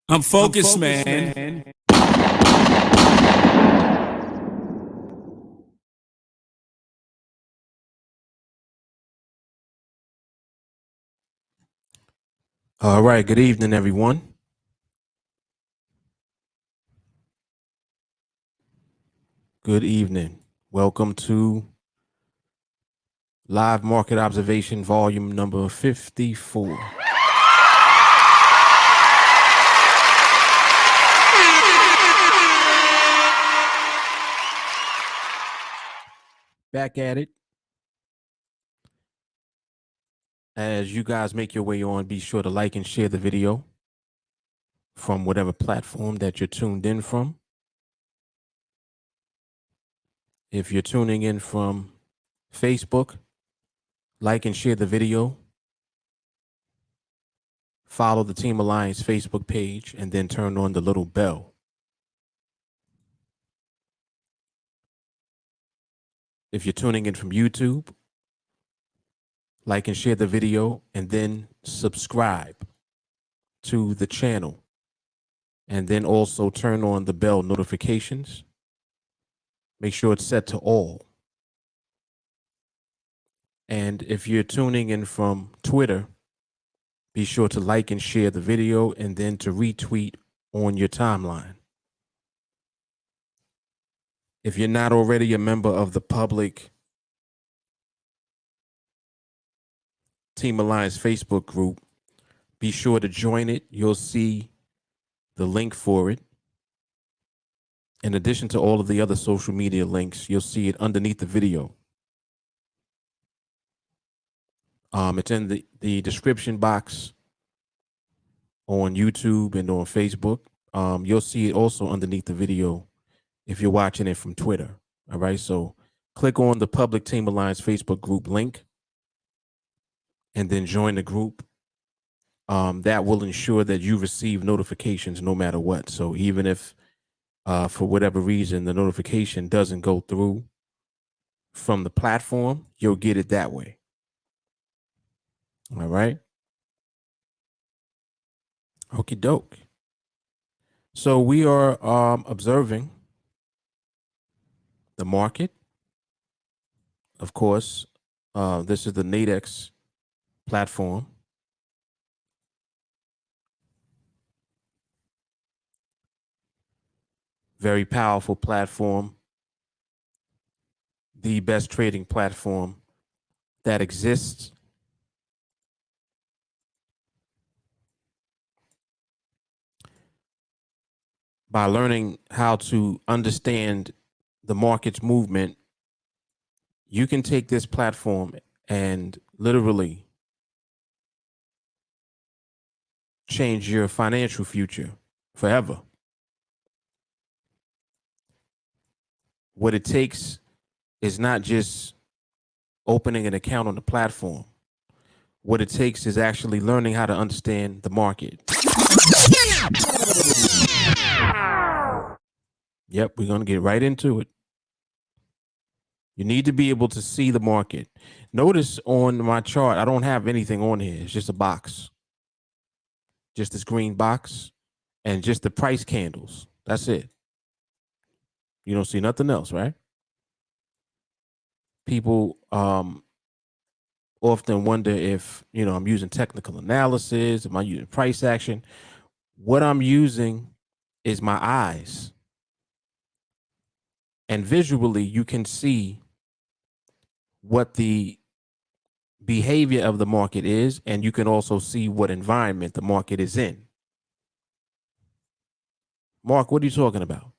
I'm focused, man. All right, good evening, everyone. Good evening. Welcome to Live Market Observation Volume number 54. Back at it. As you guys make your way on, be sure to like and share the video from whatever platform that you're tuned in from. If you're tuning in from Facebook, like and share the video. Follow the TeamAlliance Facebook page and then turn on the little bell. If you're tuning in from YouTube, like and share the video and then subscribe to the channel. And then also turn on the bell notifications. Make sure it's set to all. And if you're tuning in from Twitter, be sure to like and share the video and then to retweet on your timeline. If you're not already a member of the public TeamAlliance Facebook group, be sure to join it. You'll see the link for it. In addition to all of the other social media links, you'll see it underneath the video. It's in the description box on YouTube and on Facebook. You'll see it also underneath the video if you're watching it from Twitter. All right, so click on the public TeamAlliance Facebook group link and then join the group. That will ensure that you receive notifications no matter what. So even if for whatever reason the notification doesn't go through from the platform, you'll get it that way. All right. Okie doke. So we are observing the market. Of course, this is the NADEX platform. Very powerful platform. The best trading platform that exists. By learning how to understand the market's movement, you can take this platform and literally change your financial future forever. What it takes is not just opening an account on the platform. What it takes is actually learning how to understand the market. Yep, we're going to get right into it. You need to be able to see the market. Notice on my chart, I don't have anything on here. It's just a box. Just this green box and just the price candles. That's it. You don't see nothing else, right? People often wonder if, I'm using technical analysis, am I using price action? What I'm using is my eyes. And visually, you can see what the behavior of the market is, and you can also see what environment the market is in. Mark, what are you talking about?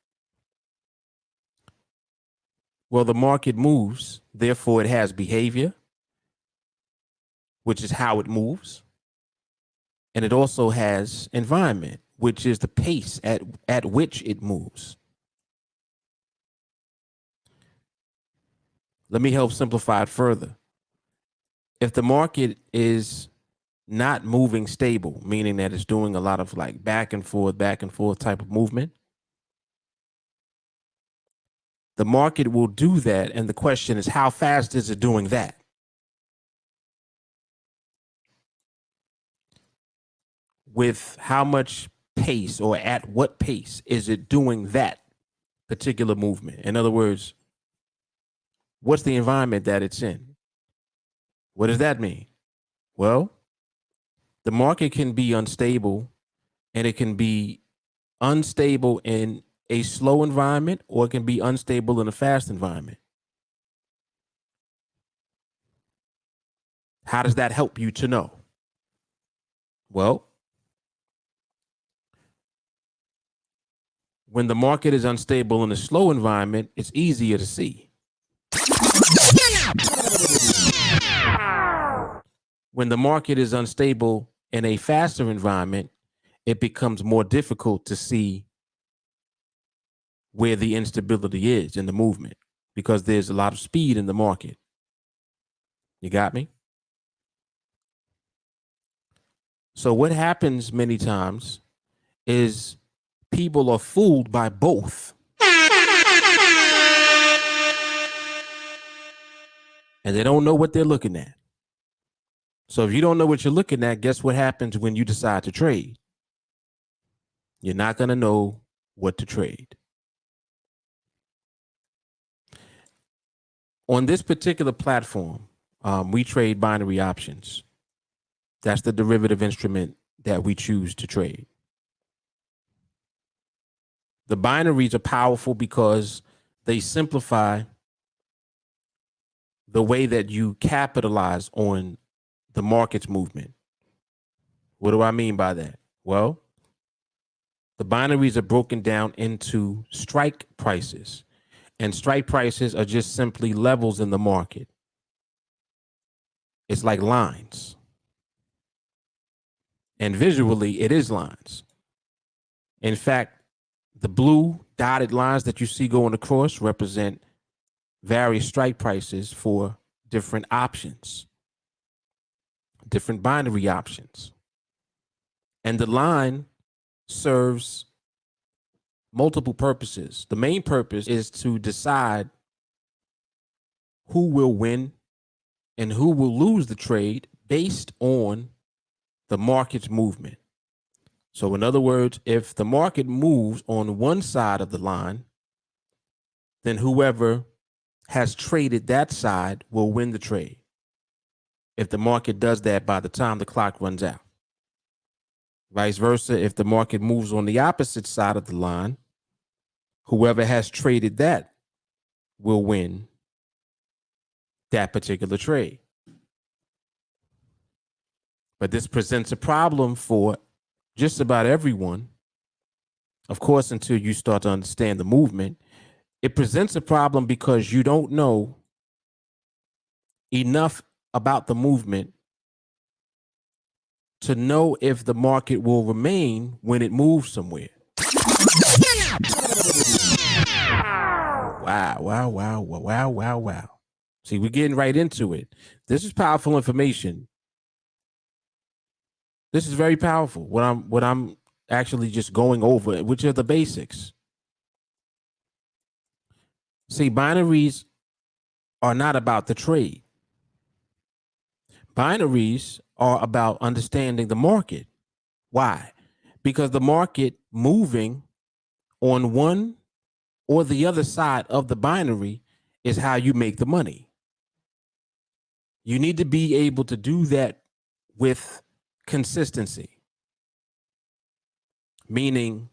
Well, the market moves, therefore it has behavior, which is how it moves. And it also has environment, which is the pace at which it moves. Let me help simplify it further. If the market is not moving stable, meaning that it's doing a lot of like back and forth type of movement, the market will do that. And the question is, how fast is it doing that? With how much pace or at what pace is it doing that particular movement? In other words, what's the environment that it's in? What does that mean? Well, the market can be unstable, and it can be unstable in a slow environment, or it can be unstable in a fast environment. How does that help you to know? Well, when the market is unstable in a slow environment, it's easier to see. When the market is unstable in a faster environment, it becomes more difficult to see where the instability is in the movement because there's a lot of speed in the market. You got me? So what happens many times is people are fooled by both. And they don't know what they're looking at. So if you don't know what you're looking at, guess what happens when you decide to trade? You're not going to know what to trade. On this particular platform, we trade binary options. That's the derivative instrument that we choose to trade. The binaries are powerful because they simplify the way that you capitalize on the market's movement. What do I mean by that? Well, the binaries are broken down into strike prices, and strike prices are just simply levels in the market. It's like lines. And visually, it is lines. In fact, the blue dotted lines that you see going across represent various strike prices for different options, different binary options. And the line serves multiple purposes. The main purpose is to decide who will win and who will lose the trade based on the market's movement. So in other words, if the market moves on one side of the line, then whoever has traded that side will win the trade. If the market does that by the time the clock runs out. Vice versa, if the market moves on the opposite side of the line, whoever has traded that will win that particular trade. But this presents a problem for just about everyone. Of course, until you start to understand the movement, it presents a problem because you don't know enough about the movement to know if the market will remain when it moves somewhere. Wow, wow, wow, wow, wow, wow. See, we're getting right into it. This is powerful information. This is very powerful. What I'm actually just going over, which are the basics. See, binaries are not about the trade. Binaries are about understanding the market. Why? Because the market moving on one or the other side of the binary is how you make the money. You need to be able to do that with consistency. Meaning,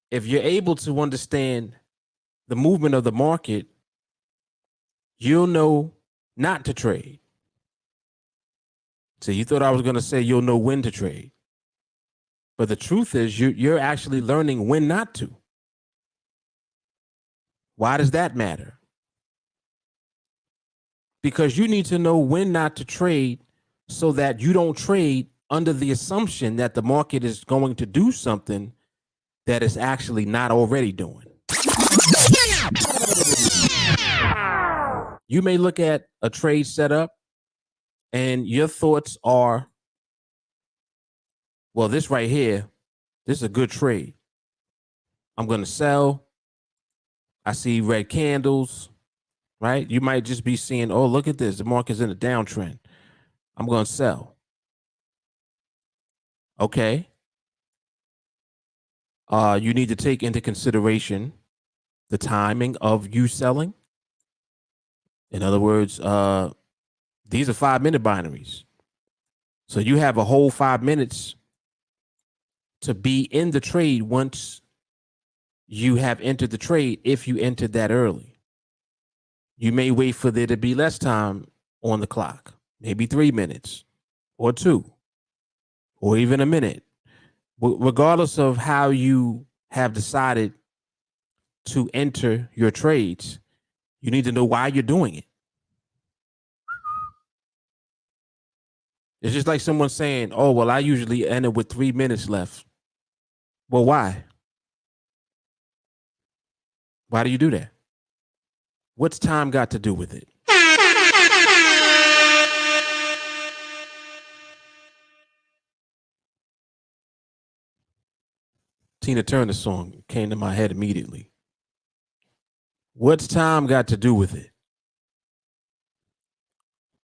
if you're able to understand the movement of the market, you'll know not to trade. So you thought I was going to say you'll know when to trade. But the truth is you're actually learning when not to. Why does that matter? Because you need to know when not to trade so that you don't trade under the assumption that the market is going to do something that it's actually not already doing. You may look at a trade setup and your thoughts are, well, this right here, this is a good trade. I'm going to sell. I see red candles, right? You might just be seeing, oh, look at this. The market's in a downtrend. I'm going to sell. Okay. You need to take into consideration the timing of you selling. In other words, these are 5-minute binaries. So you have a whole 5 minutes to be in the trade once you have entered the trade, if you entered that early. You may wait for there to be less time on the clock, maybe 3 minutes or 2 or even a minute. Regardless of how you have decided to enter your trades, you need to know why you're doing it. It's just like someone saying, oh, well, I usually enter with 3 minutes left. Well, why? Why do you do that? What's time got to do with it? Tina Turner song came to my head immediately. What's time got to do with it?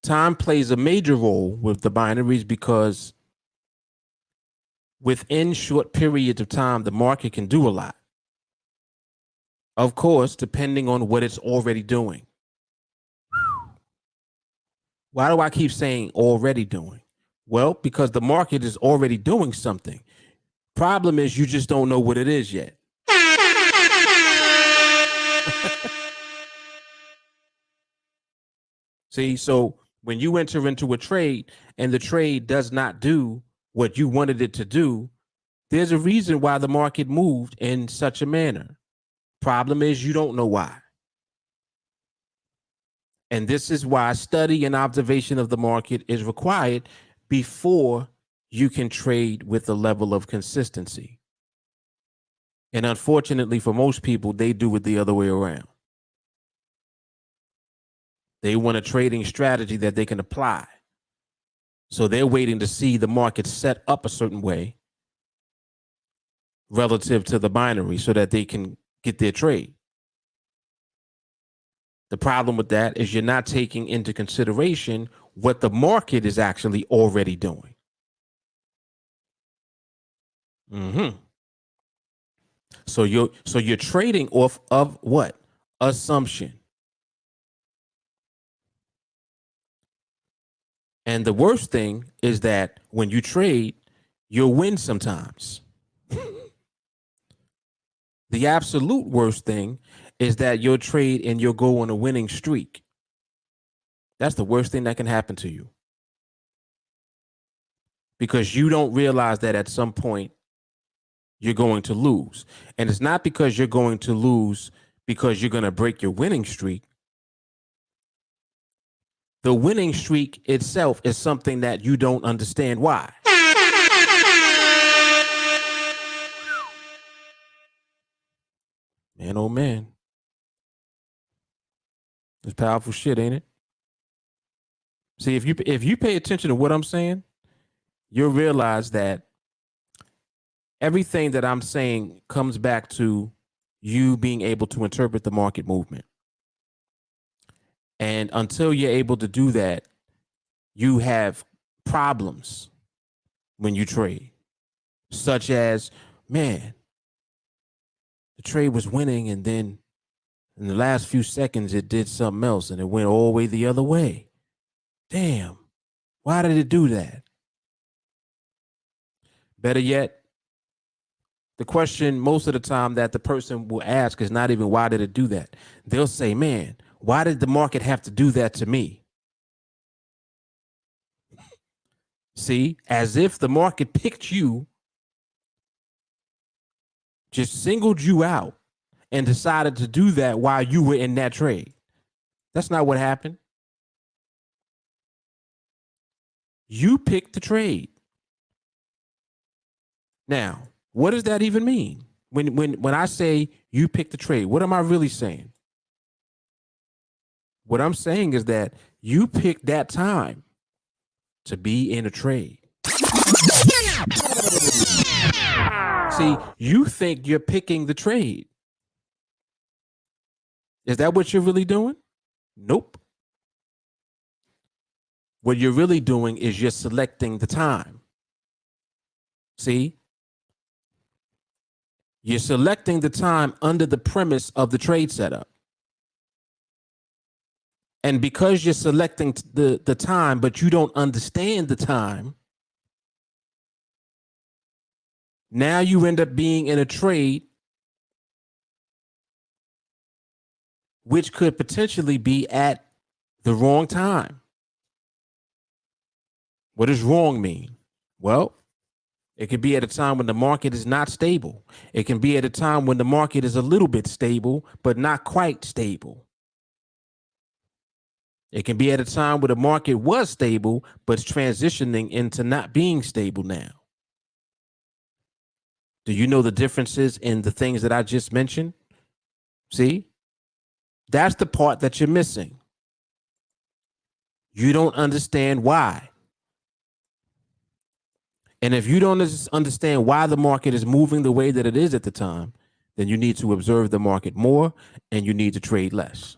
Time plays a major role with the binaries because within short periods of time, the market can do a lot. Of course, depending on what it's already doing. Why do I keep saying already doing? Well, because the market is already doing something. Problem is you just don't know what it is yet. See, so when you enter into a trade and the trade does not do what you wanted it to do, there's a reason why the market moved in such a manner. Problem is you don't know why. And this is why study and observation of the market is required before you can trade with a level of consistency. And unfortunately for most people, they do it the other way around. They want a trading strategy that they can apply. So they're waiting to see the market set up a certain way relative to the binary so that they can get their trade. The problem with that is you're not taking into consideration what the market is actually already doing. So you're trading off of what? Assumption. And the worst thing is that when you trade, you'll win sometimes. The absolute worst thing is that you'll trade and you'll go on a winning streak. That's the worst thing that can happen to you. Because you don't realize that at some point you're going to lose. And it's not because you're going to lose because you're going to break your winning streak. The winning streak itself is something that you don't understand why. Man, oh man. It's powerful shit, ain't it? See, if you pay attention to what I'm saying, you'll realize that everything that I'm saying comes back to you being able to interpret the market movement. And until you're able to do that, you have problems when you trade, such as, man, the trade was winning and then in the last few seconds it did something else and it went all the way the other way. Damn, why did it do that? Better yet, the question most of the time that the person will ask is not even why did it do that? They'll say, man, why did the market have to do that to me? See, as if the market picked you, just singled you out and decided to do that while you were in that trade. That's not what happened. You picked the trade. Now, what does that even mean? When I say you picked the trade, what am I really saying? What I'm saying is that you picked that time to be in a trade. See, you think you're picking the trade. Is that what you're really doing? Nope. What you're really doing is you're selecting the time. See, you're selecting the time under the premise of the trade setup. And because you're selecting the time, but you don't understand the time, now you end up being in a trade which could potentially be at the wrong time. What does wrong mean? Well, it could be at a time when the market is not stable. It can be at a time when the market is a little bit stable, but not quite stable. It can be at a time where the market was stable, but it's transitioning into not being stable now. Do you know the differences in the things that I just mentioned? See, that's the part that you're missing. You don't understand why. And if you don't understand why the market is moving the way that it is at the time, then you need to observe the market more and you need to trade less.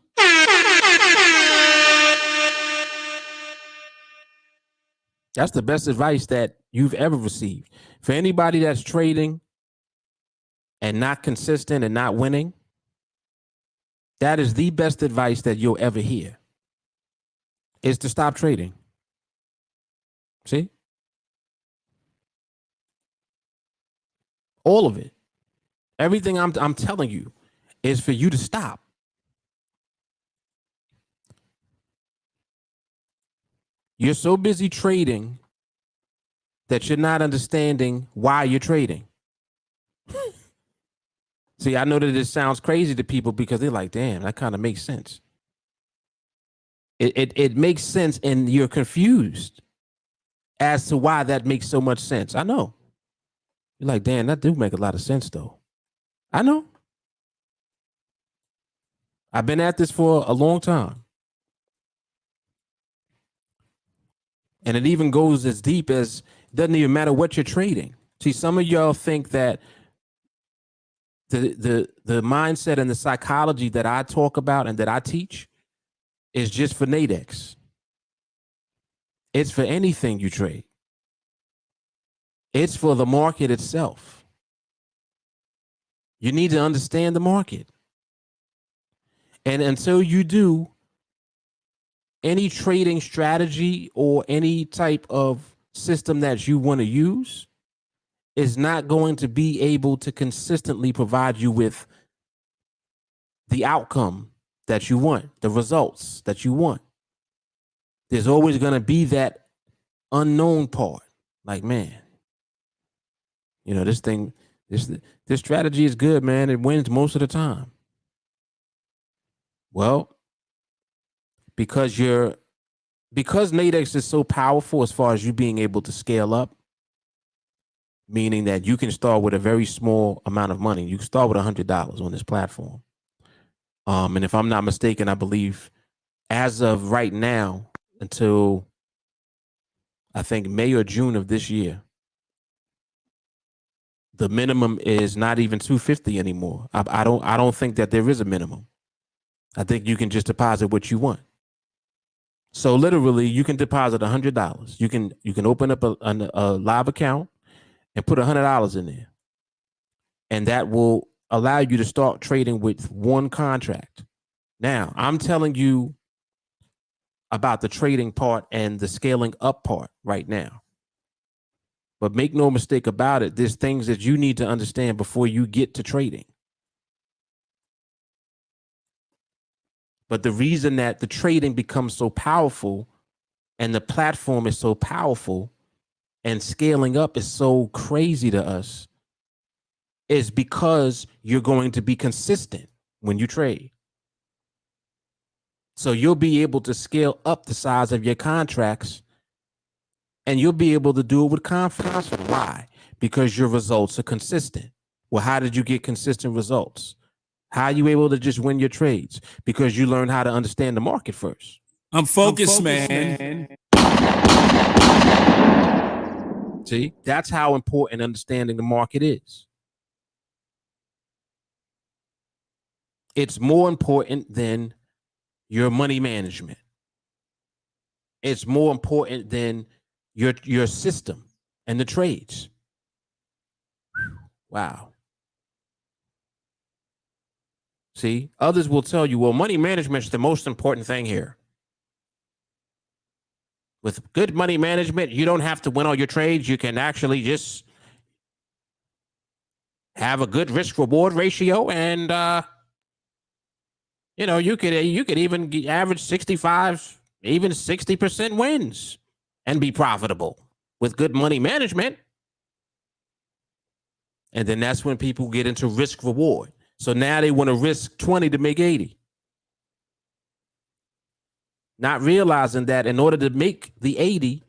That's the best advice that you've ever received. For anybody that's trading and not consistent and not winning, that is the best advice that you'll ever hear, is to stop trading. See? All of it. Everything I'm telling you is for you to stop. You're so busy trading that you're not understanding why you're trading. See, I know that it sounds crazy to people because they're like, damn, that kind of makes sense. It makes sense and you're confused as to why that makes so much sense. I know. You're like, damn, that do make a lot of sense though. I know. I've been at this for a long time. And it even goes as deep as, doesn't even matter what you're trading. See, some of y'all think that the mindset and the psychology that I talk about and that I teach is just for NADEX. It's for anything you trade. It's for the market itself. You need to understand the market. And until you do, any trading strategy or any type of system that you want to use is not going to be able to consistently provide you with the outcome that you want, the results that you want. There's always going to be that unknown part. Like, man, you know, this strategy is good, man. It wins most of the time. Well, because NADEX is so powerful as far as you being able to scale up, meaning that you can start with a very small amount of money. You can start with $100 on this platform. And if I'm not mistaken, I believe as of right now, until I think May or June of this year, the minimum is not even $250 anymore. I don't think that there is a minimum. I think you can just deposit what you want. So literally, you can deposit $100. You can open up a live account and put $100 in there, and that will allow you to start trading with one contract. Now, I'm telling you about the trading part and the scaling up part right now. But make no mistake about it, there's things that you need to understand before you get to trading. But the reason that the trading becomes so powerful and the platform is so powerful and scaling up is so crazy to us is because you're going to be consistent when you trade. So you'll be able to scale up the size of your contracts and you'll be able to do it with confidence. Why? Because your results are consistent. Well, how did you get consistent results? How are you able to just win your trades? Because you learn how to understand the market first. I'm focused, man. See, that's how important understanding the market is. It's more important than your money management. It's more important than your system and the trades. Wow. See, others will tell you, well, money management is the most important thing here. With good money management, you don't have to win all your trades. You can actually just have a good risk reward ratio, and you could even average 65, even 60% wins and be profitable with good money management. And then that's when people get into risk reward. So now they want to risk 20 to make 80. Not realizing that in order to make the 80,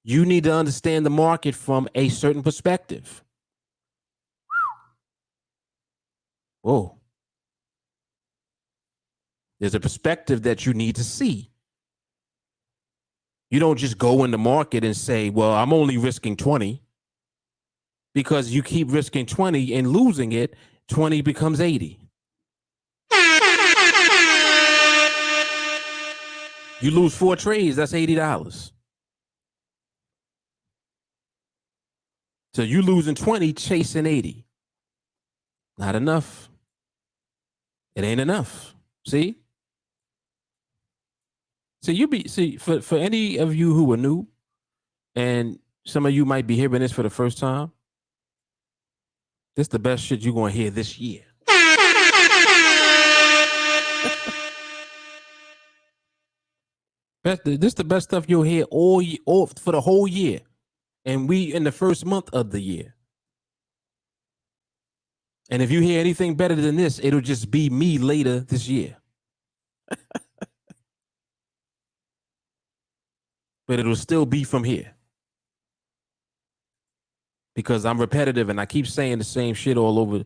you need to understand the market from a certain perspective. Whoa. There's a perspective that you need to see. You don't just go in the market and say, well, I'm only risking 20. Because you keep risking 20 and losing it, 20 becomes 80. You lose 4 trades, that's $80. So you losing 20, chasing 80. Not enough. It ain't enough. See? So for any of you who are new, and some of you might be hearing this for the first time, this is the best shit you're going to hear this year. This is the best stuff you'll hear all for the whole year. And we in the first month of the year. And if you hear anything better than this, it'll just be me later this year. But it'll still be from here. Because I'm repetitive and I keep saying the same shit all over,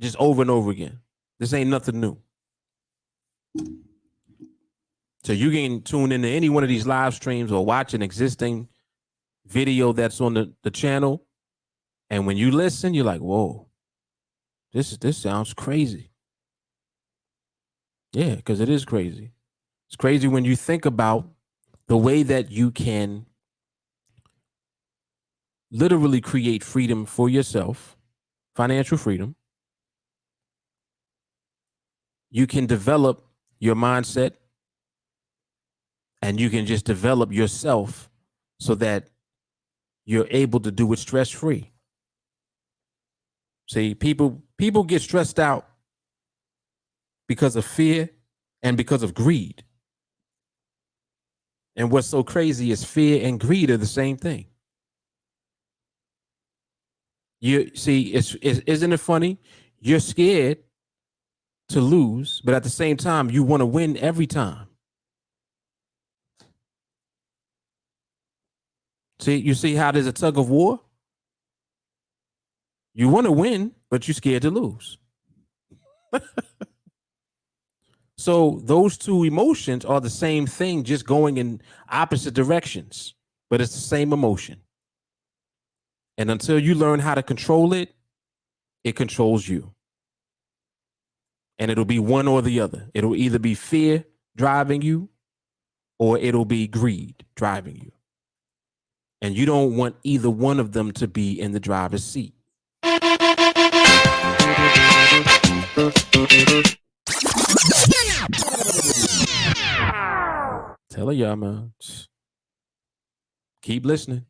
just over and over again. This ain't nothing new. So you can tune into any one of these live streams or watch an existing video that's on the channel. And when you listen, you're like, whoa, this sounds crazy. Yeah, because it is crazy. It's crazy when you think about the way that you can literally create freedom for yourself, financial freedom. You can develop your mindset and you can just develop yourself so that you're able to do it stress-free. See, people get stressed out because of fear and because of greed. And what's so crazy is fear and greed are the same thing. You see, isn't it funny? You're scared to lose, but at the same time, you want to win every time. See, you see how there's a tug of war? You want to win, but you're scared to lose. So those two emotions are the same thing, just going in opposite directions, but it's the same emotion. And until you learn how to control it, it controls you. And it'll be one or the other. It'll either be fear driving you or it'll be greed driving you. And you don't want either one of them to be in the driver's seat. Tell y'all, man. Keep listening.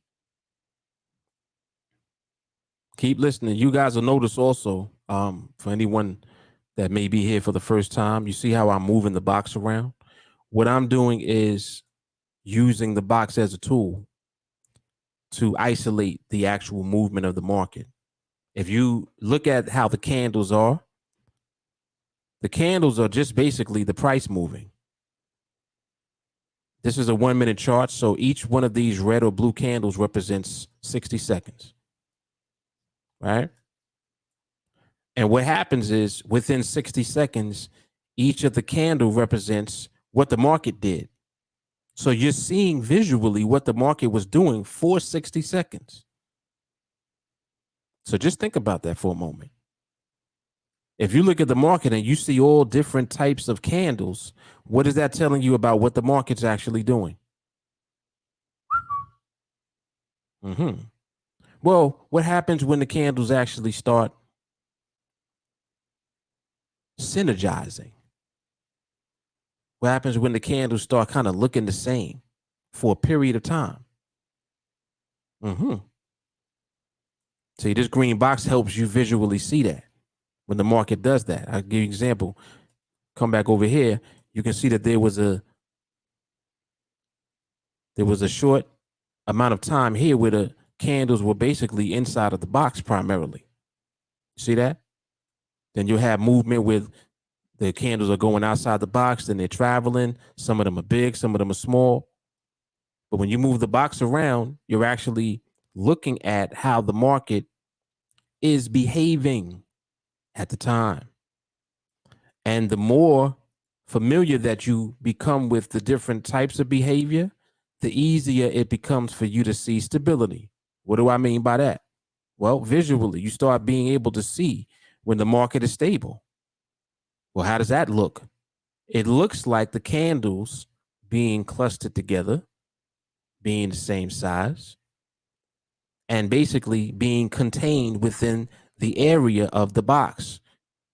Keep listening. You guys will notice also, for anyone that may be here for the first time, you see how I'm moving the box around? What I'm doing is using the box as a tool to isolate the actual movement of the market. If you look at how the candles are just basically the price moving. This is a 1-minute chart, so each one of these red or blue candles represents 60 seconds, right? And what happens is within 60 seconds, each of the candle represents what the market did. So you're seeing visually what the market was doing for 60 seconds. So just think about that for a moment. If you look at the market and you see all different types of candles, what is that telling you about what the market's actually doing? Well, what happens when the candles actually start synergizing? What happens when the candles start kind of looking the same for a period of time? See, this green box helps you visually see that when the market does that. I'll give you an example. Come back over here. You can see that there was a short amount of time here where the candles were basically inside of the box primarily. See that? Then you'll have movement with the candles are going outside the box, then they're traveling. Some of them are big, some of them are small. But when you move the box around, you're actually looking at how the market is behaving at the time. And the more familiar that you become with the different types of behavior, the easier it becomes for you to see stability. What do I mean by that? Well, visually, you start being able to see when the market is stable. Well, how does that look? It looks like the candles being clustered together, being the same size, and basically being contained within the area of the box.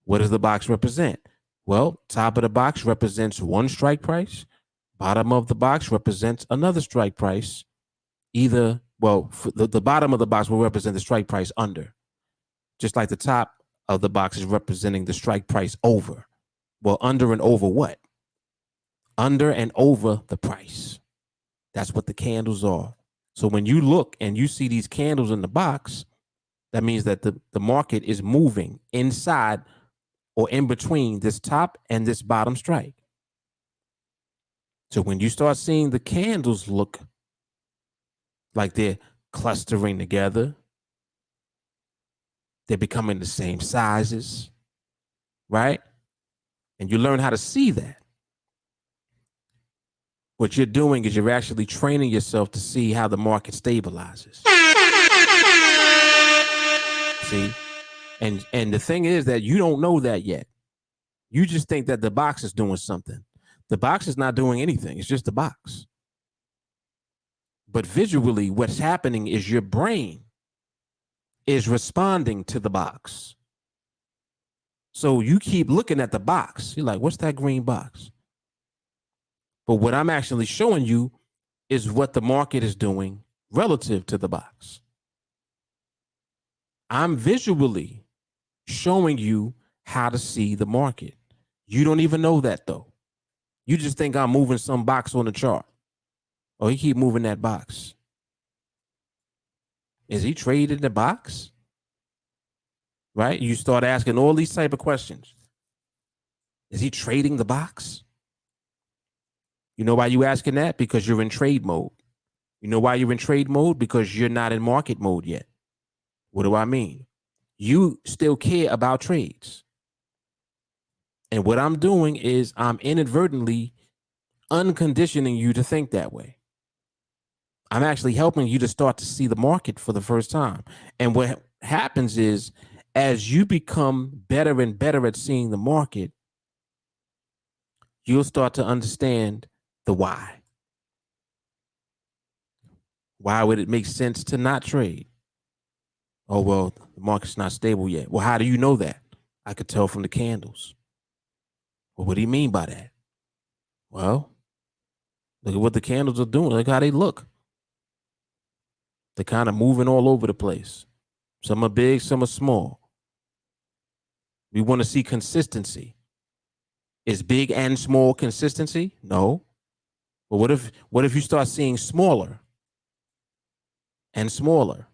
What does the box represent? Well, top of the box represents one strike price. Bottom of the box represents another strike price. The bottom of the box will represent the strike price under, just like the top of the box is representing the strike price over. Well, under and over what? Under and over the price. That's what the candles are. So when you look and you see these candles in the box, that means that the market is moving inside or in between this top and this bottom strike. So when you start seeing the candles look like they're clustering together, they're becoming the same sizes, right? And you learn how to see that. What you're doing is you're actually training yourself to see how the market stabilizes. See? And the thing is that you don't know that yet. You just think that the box is doing something. The box is not doing anything. It's just the box. But visually, what's happening is your brain is responding to the box. So you keep looking at the box. You're like, what's that green box? But what I'm actually showing you is what the market is doing relative to the box. I'm visually showing you how to see the market. You don't even know that though. You just think I'm moving some box on the chart. Oh, he keep moving that box. Is he trading the box? Right? You start asking all these type of questions. Is he trading the box? You know why you asking that? Because you're in trade mode. You know why you're in trade mode? Because you're not in market mode yet. What do I mean? You still care about trades. And what I'm doing is I'm inadvertently unconditioning you to think that way. I'm actually helping you to start to see the market for the first time. And what happens is, as you become better and better at seeing the market, you'll start to understand the why. Why would it make sense to not trade? Oh, well, the market's not stable yet. Well, how do you know that? I could tell from the candles. Well, what do you mean by that? Well, look at what the candles are doing. Look how they look. They're kind of moving all over the place. Some are big, some are small. We want to see consistency. Is big and small consistency? No. But what if you start seeing smaller and smaller?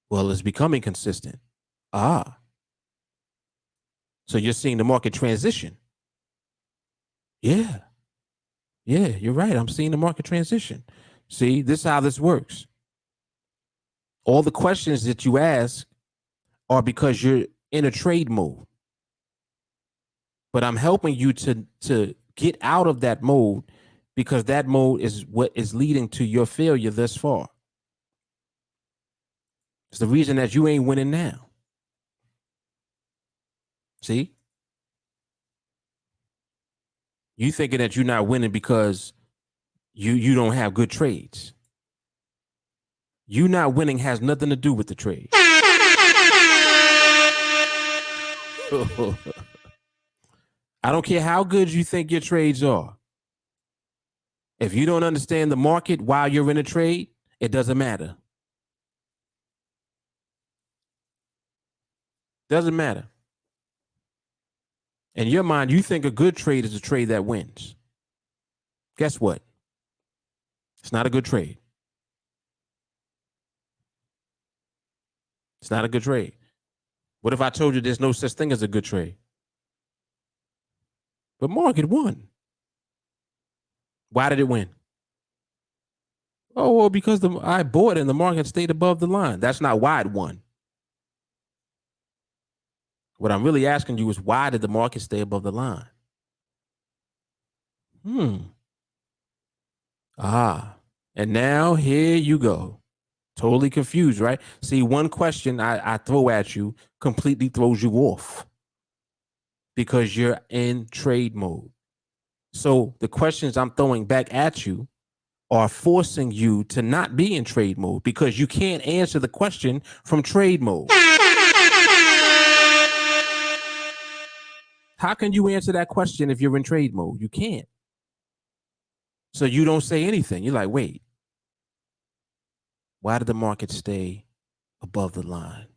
Well, it's becoming consistent. Ah. So you're seeing the market transition. Yeah. Yeah, you're right. I'm seeing the market transition. See, this is how this works. All the questions that you ask are because you're in a trade mode. But I'm helping you to get out of that mode, because that mode is what is leading to your failure thus far. It's the reason that you ain't winning now. See? You thinking that you're not winning because you don't have good trades. You not winning has nothing to do with the trade. I don't care how good you think your trades are. If you don't understand the market while you're in a trade, it doesn't matter. Doesn't matter. In your mind, you think a good trade is a trade that wins. Guess what? It's not a good trade. It's not a good trade. What if I told you there's no such thing as a good trade? But market won. Why did it win? Oh, well, because I bought and the market stayed above the line. That's not why it won. What I'm really asking you is, why did the market stay above the line? And now here you go. Totally confused, right? See, one question I throw at you completely throws you off because you're in trade mode. So the questions I'm throwing back at you are forcing you to not be in trade mode because you can't answer the question from trade mode. How can you answer that question if you're in trade mode? You can't. So you don't say anything. You're like, wait, why did the market stay above the line?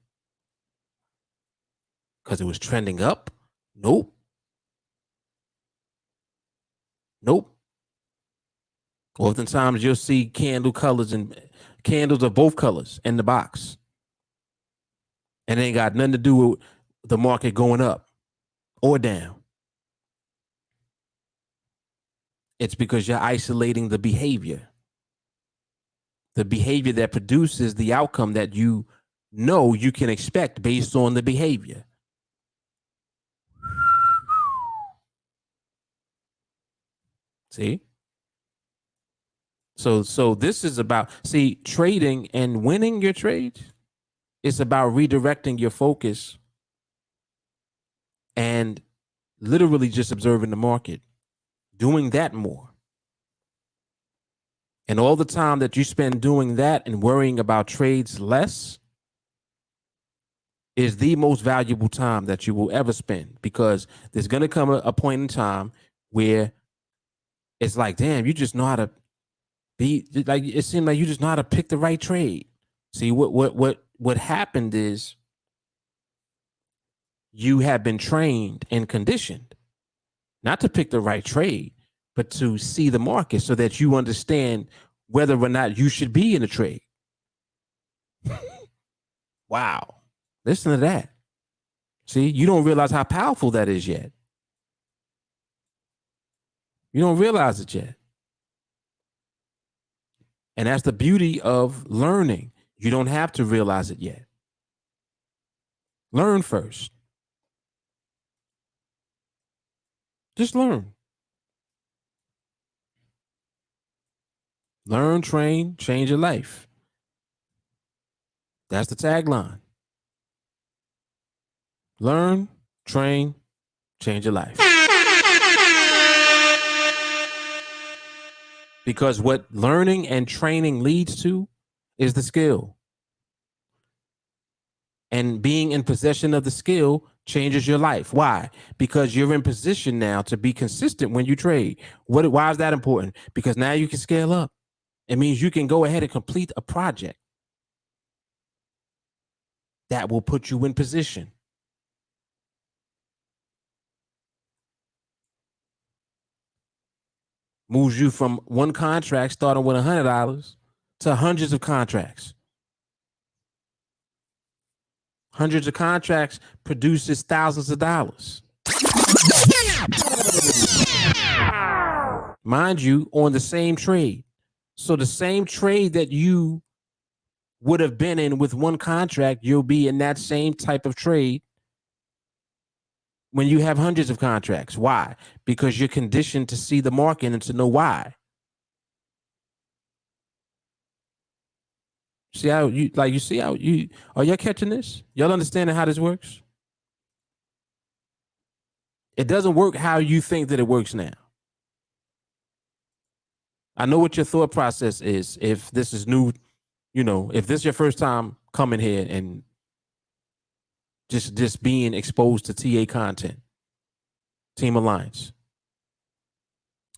Because it was trending up? Nope. Oftentimes you'll see candle colors and candles of both colors in the box. And it ain't got nothing to do with the market going up or down. It's because you're isolating the behavior that produces the outcome that you know you can expect based on the behavior. See? So this is about, trading and winning your trades. It's about redirecting your focus and literally just observing the market, doing that more. And all the time that you spend doing that and worrying about trades less is the most valuable time that you will ever spend, because there's going to come a point in time where it's like, damn, you just know how to be, like, it seemed like you just know how to pick the right trade. See, what happened is you have been trained and conditioned not to pick the right trade, but to see the market so that you understand whether or not you should be in a trade. Wow. Listen to that. See, you don't realize how powerful that is yet. You don't realize it yet. And that's the beauty of learning. You don't have to realize it yet. Learn first. Just learn. Learn, train, change your life. That's the tagline. Learn, train, change your life. Because what learning and training leads to is the skill. And being in possession of the skill changes your life. Why? Because you're in position now to be consistent when you trade. Why is that important? Because now you can scale up. It means you can go ahead and complete a project that will put you in position. Moves you from one contract starting with $100 to hundreds of contracts. Hundreds of contracts produces thousands of dollars. Mind you, on the same trade. So the same trade that you would have been in with one contract, you'll be in that same type of trade when you have hundreds of contracts. Why? Because you're conditioned to see the market and to know why. See how are y'all catching this? Y'all understanding how this works? It doesn't work how you think that it works now. I know what your thought process is if this is new You know, if this is your first time coming here and just being exposed to TA content, TeamAlliance,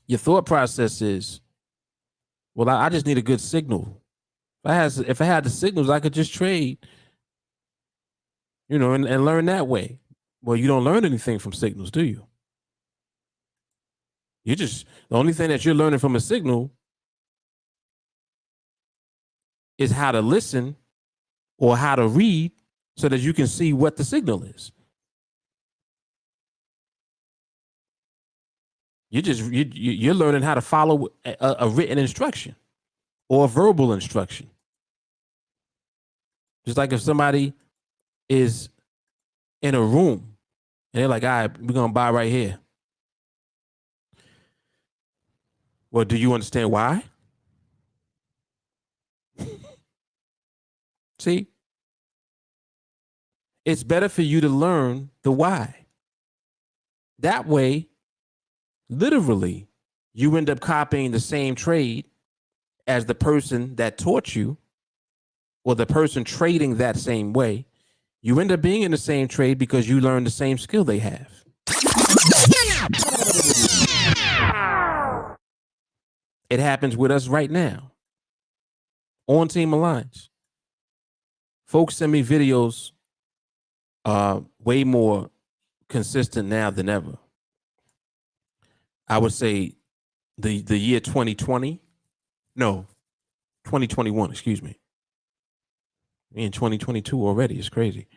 your thought process is, well, I just need a good signal. If I had the signals, I could just trade, you know, and learn that way. Well, you don't learn anything from signals, do you? The only thing that you're learning from a signal is how to listen or how to read so that you can see what the signal is. You're learning how to follow a written instruction or a verbal instruction. Just like if somebody is in a room and they're like, all right, we're going to buy right here. Well, do you understand why? See, it's better for you to learn the why. That way, literally, you end up copying the same trade as the person that taught you or the person trading that same way. You end up being in the same trade because you learned the same skill they have. It happens with us right now on TeamAlliance. Folks send me videos way more consistent now than ever. I would say the year 2020, no, 2021, excuse me. In 2022 already, it's crazy.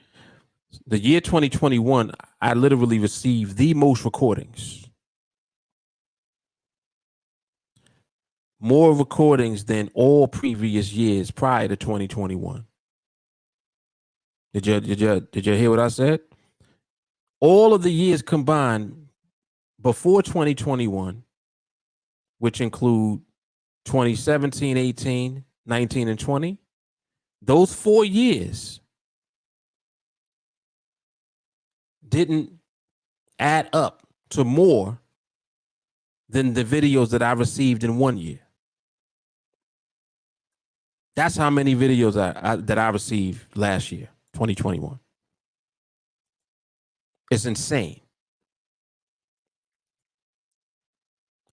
The year 2021, I literally received the most recordings. More recordings than all previous years prior to 2021. Did you hear what I said? All of the years combined before 2021, which include 2017, 18, 19, and 20, those 4 years didn't add up to more than the videos that I received in 1 year. That's how many videos that I received last year, 2021. It's insane.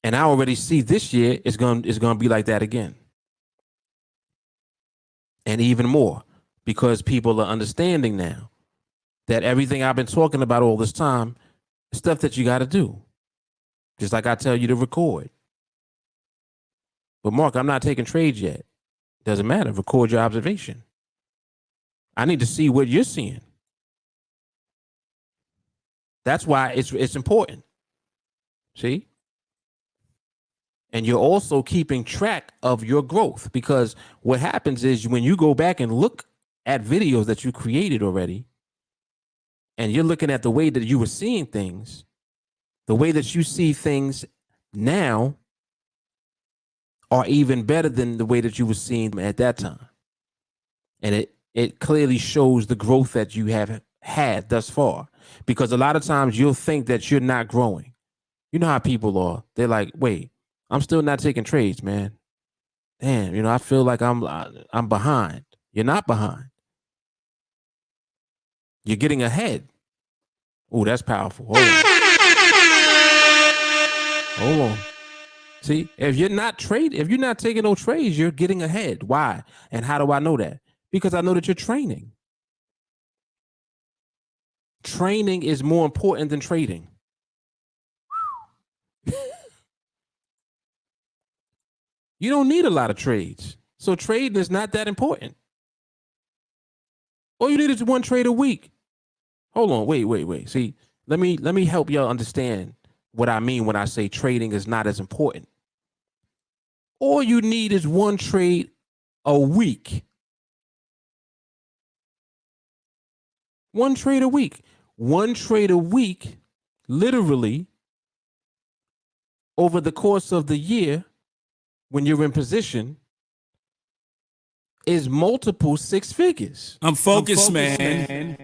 And I already see this year it's going to be like that again. And even more, because people are understanding now that everything I've been talking about all this time is stuff that you got to do. Just like I tell you to record. But Mark, I'm not taking trades yet. Doesn't matter. Record your observation. I need to see what you're seeing. That's why it's important. See? And you're also keeping track of your growth, because what happens is when you go back and look at videos that you created already, and you're looking at the way that you were seeing things, the way that you see things now are even better than the way that you were seeing them at that time. And it clearly shows the growth that you have had thus far, because a lot of times you'll think that you're not growing. You know how people are. They're like, wait, I'm still not taking trades, man. Damn, you know, I feel like I'm behind. You're not behind. You're getting ahead. Oh, that's powerful. Hold on. Hold on. See, if you're not taking no trades, you're getting ahead. Why? And how do I know that? Because I know that you're training. Training is more important than trading. You don't need a lot of trades. So trading is not that important. All you need is one trade a week. Hold on, wait. See, let me help y'all understand what I mean when I say trading is not as important. All you need is one trade a week. One trade a week. One trade a week, literally, over the course of the year, when you're in position, is multiple 6 figures. I'm focused, man.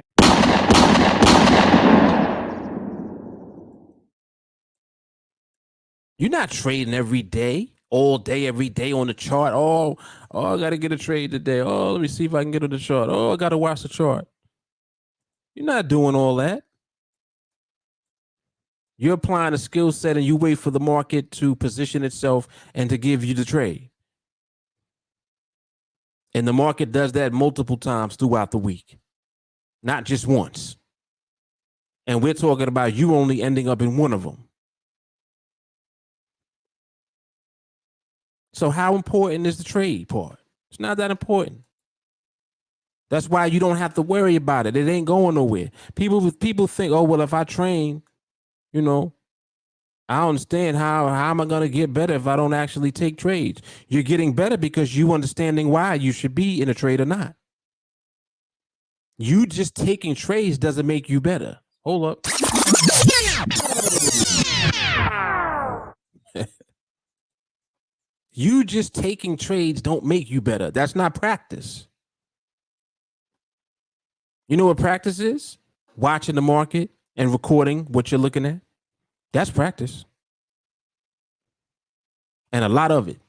You're not trading every day all day, every day on the chart. I got to get a trade today. Oh, let me see if I can get on the chart. Oh, I got to watch the chart. You're not doing all that. You're applying a skill set and you wait for the market to position itself and to give you the trade. And the market does that multiple times throughout the week, not just once. And we're talking about you only ending up in one of them. So how important is the trade part? It's not that important. That's why you don't have to worry about it. It ain't going nowhere. People think, oh, well, if I train, you know, I understand how am I going to get better if I don't actually take trades? You're getting better because you understanding why you should be in a trade or not. You just taking trades doesn't make you better. Hold up. You just taking trades don't make you better. That's not practice. You know what practice is? Watching the market and recording what you're looking at. That's practice. And a lot of it.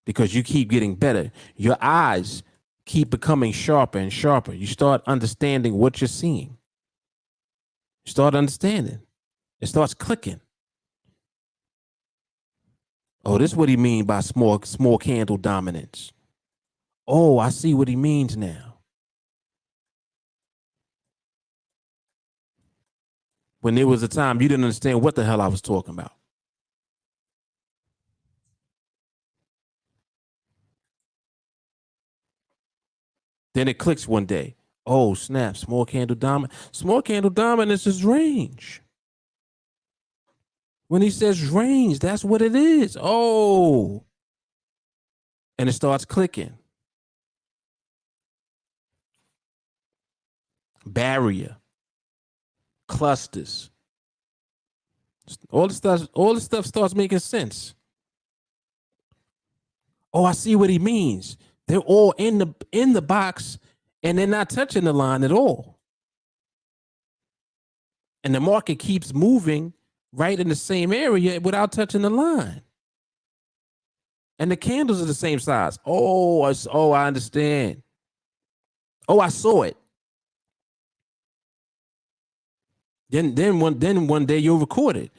Because you keep getting better. Your eyes keep becoming sharper and sharper. You start understanding what you're seeing. You start understanding. It starts clicking. Oh, this is what he means by small candle dominance. Oh, I see what he means now. When there was a time you didn't understand what the hell I was talking about. Then it clicks one day. Oh, snap, small candle dominance. Small candle dominance is range. When he says range, that's what it is. Oh. And it starts clicking. Barrier. Clusters. All the stuff starts making sense. Oh, I see what he means. They're all in the box and they're not touching the line at all. And the market keeps moving right in the same area without touching the line. And the candles are the same size. Oh, I understand. Oh, I saw it. Then one day you'll record it.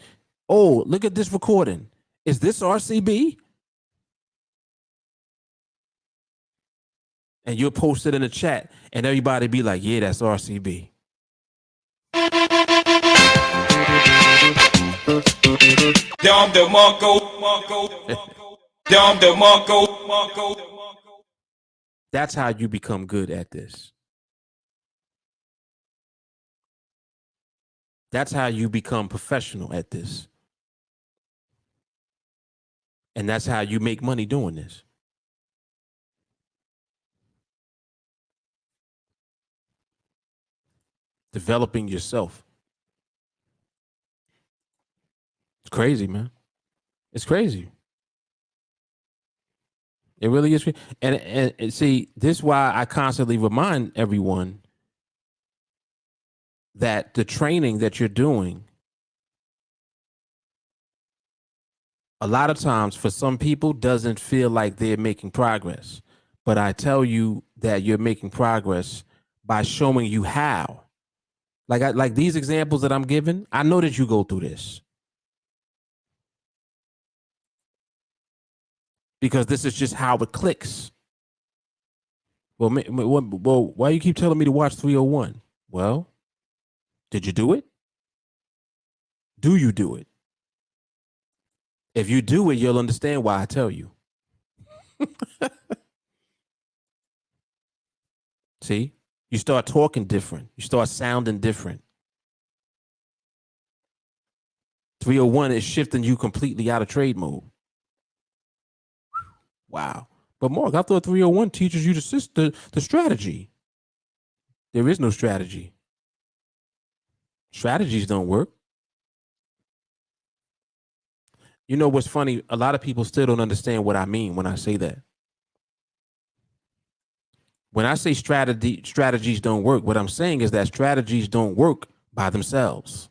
Oh, look at this recording. Is this RCB? And you'll post it in the chat and everybody be like, yeah, that's RCB. That's how you become good at this. That's how you become professional at this. And that's how you make money doing this. Developing yourself. It's crazy, man. It's crazy. It really is. And see, this is why I constantly remind everyone that the training that you're doing, a lot of times for some people doesn't feel like they're making progress. But I tell you that you're making progress by showing you how. Like these examples that I'm giving, I know that you go through this. Because this is just how it clicks. Well, why you keep telling me to watch 301? Well, did you do it? Do you do it? If you do it, you'll understand why I tell you. See, you start talking different. You start sounding different. 301 is shifting you completely out of trade mode. Wow. But Mark, I thought 301 teaches you the strategy. There is no strategy. Strategies don't work. You know what's funny? A lot of people still don't understand what I mean when I say that. When I say strategies don't work, what I'm saying is that strategies don't work by themselves.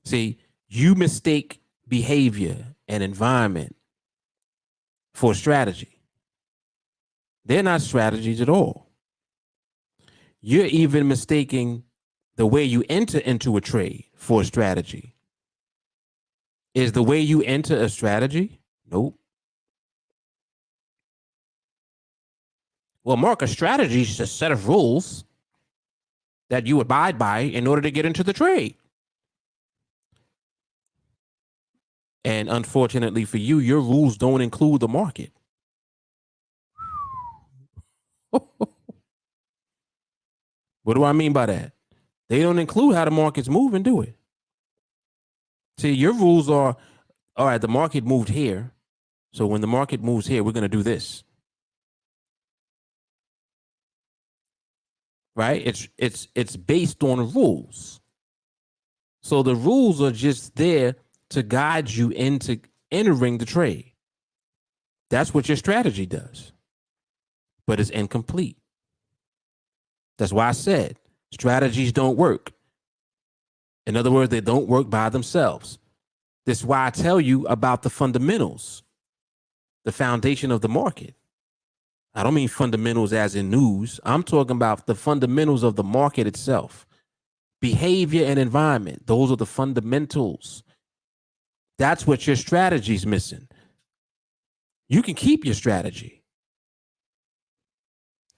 See, you mistake behavior and environment for strategy. They're not strategies at all. You're even mistaking the way you enter into a trade for a strategy. Is the way you enter a strategy? Nope. Well, Mark, a strategy is a set of rules that you abide by in order to get into the trade. And unfortunately for you, your rules don't include the market. What do I mean by that? They don't include how the market's moving, do it. See, your rules are, all right, the market moved here. So when the market moves here, we're going to do this. Right? It's based on rules. So the rules are just there to guide you into entering the trade. That's what your strategy does. But it's incomplete. That's why I said strategies don't work. In other words, they don't work by themselves. This is why I tell you about the fundamentals, the foundation of the market. I don't mean fundamentals as in news. I'm talking about the fundamentals of the market itself. Behavior and environment. Those are the fundamentals. That's what your strategy's missing. You can keep your strategy.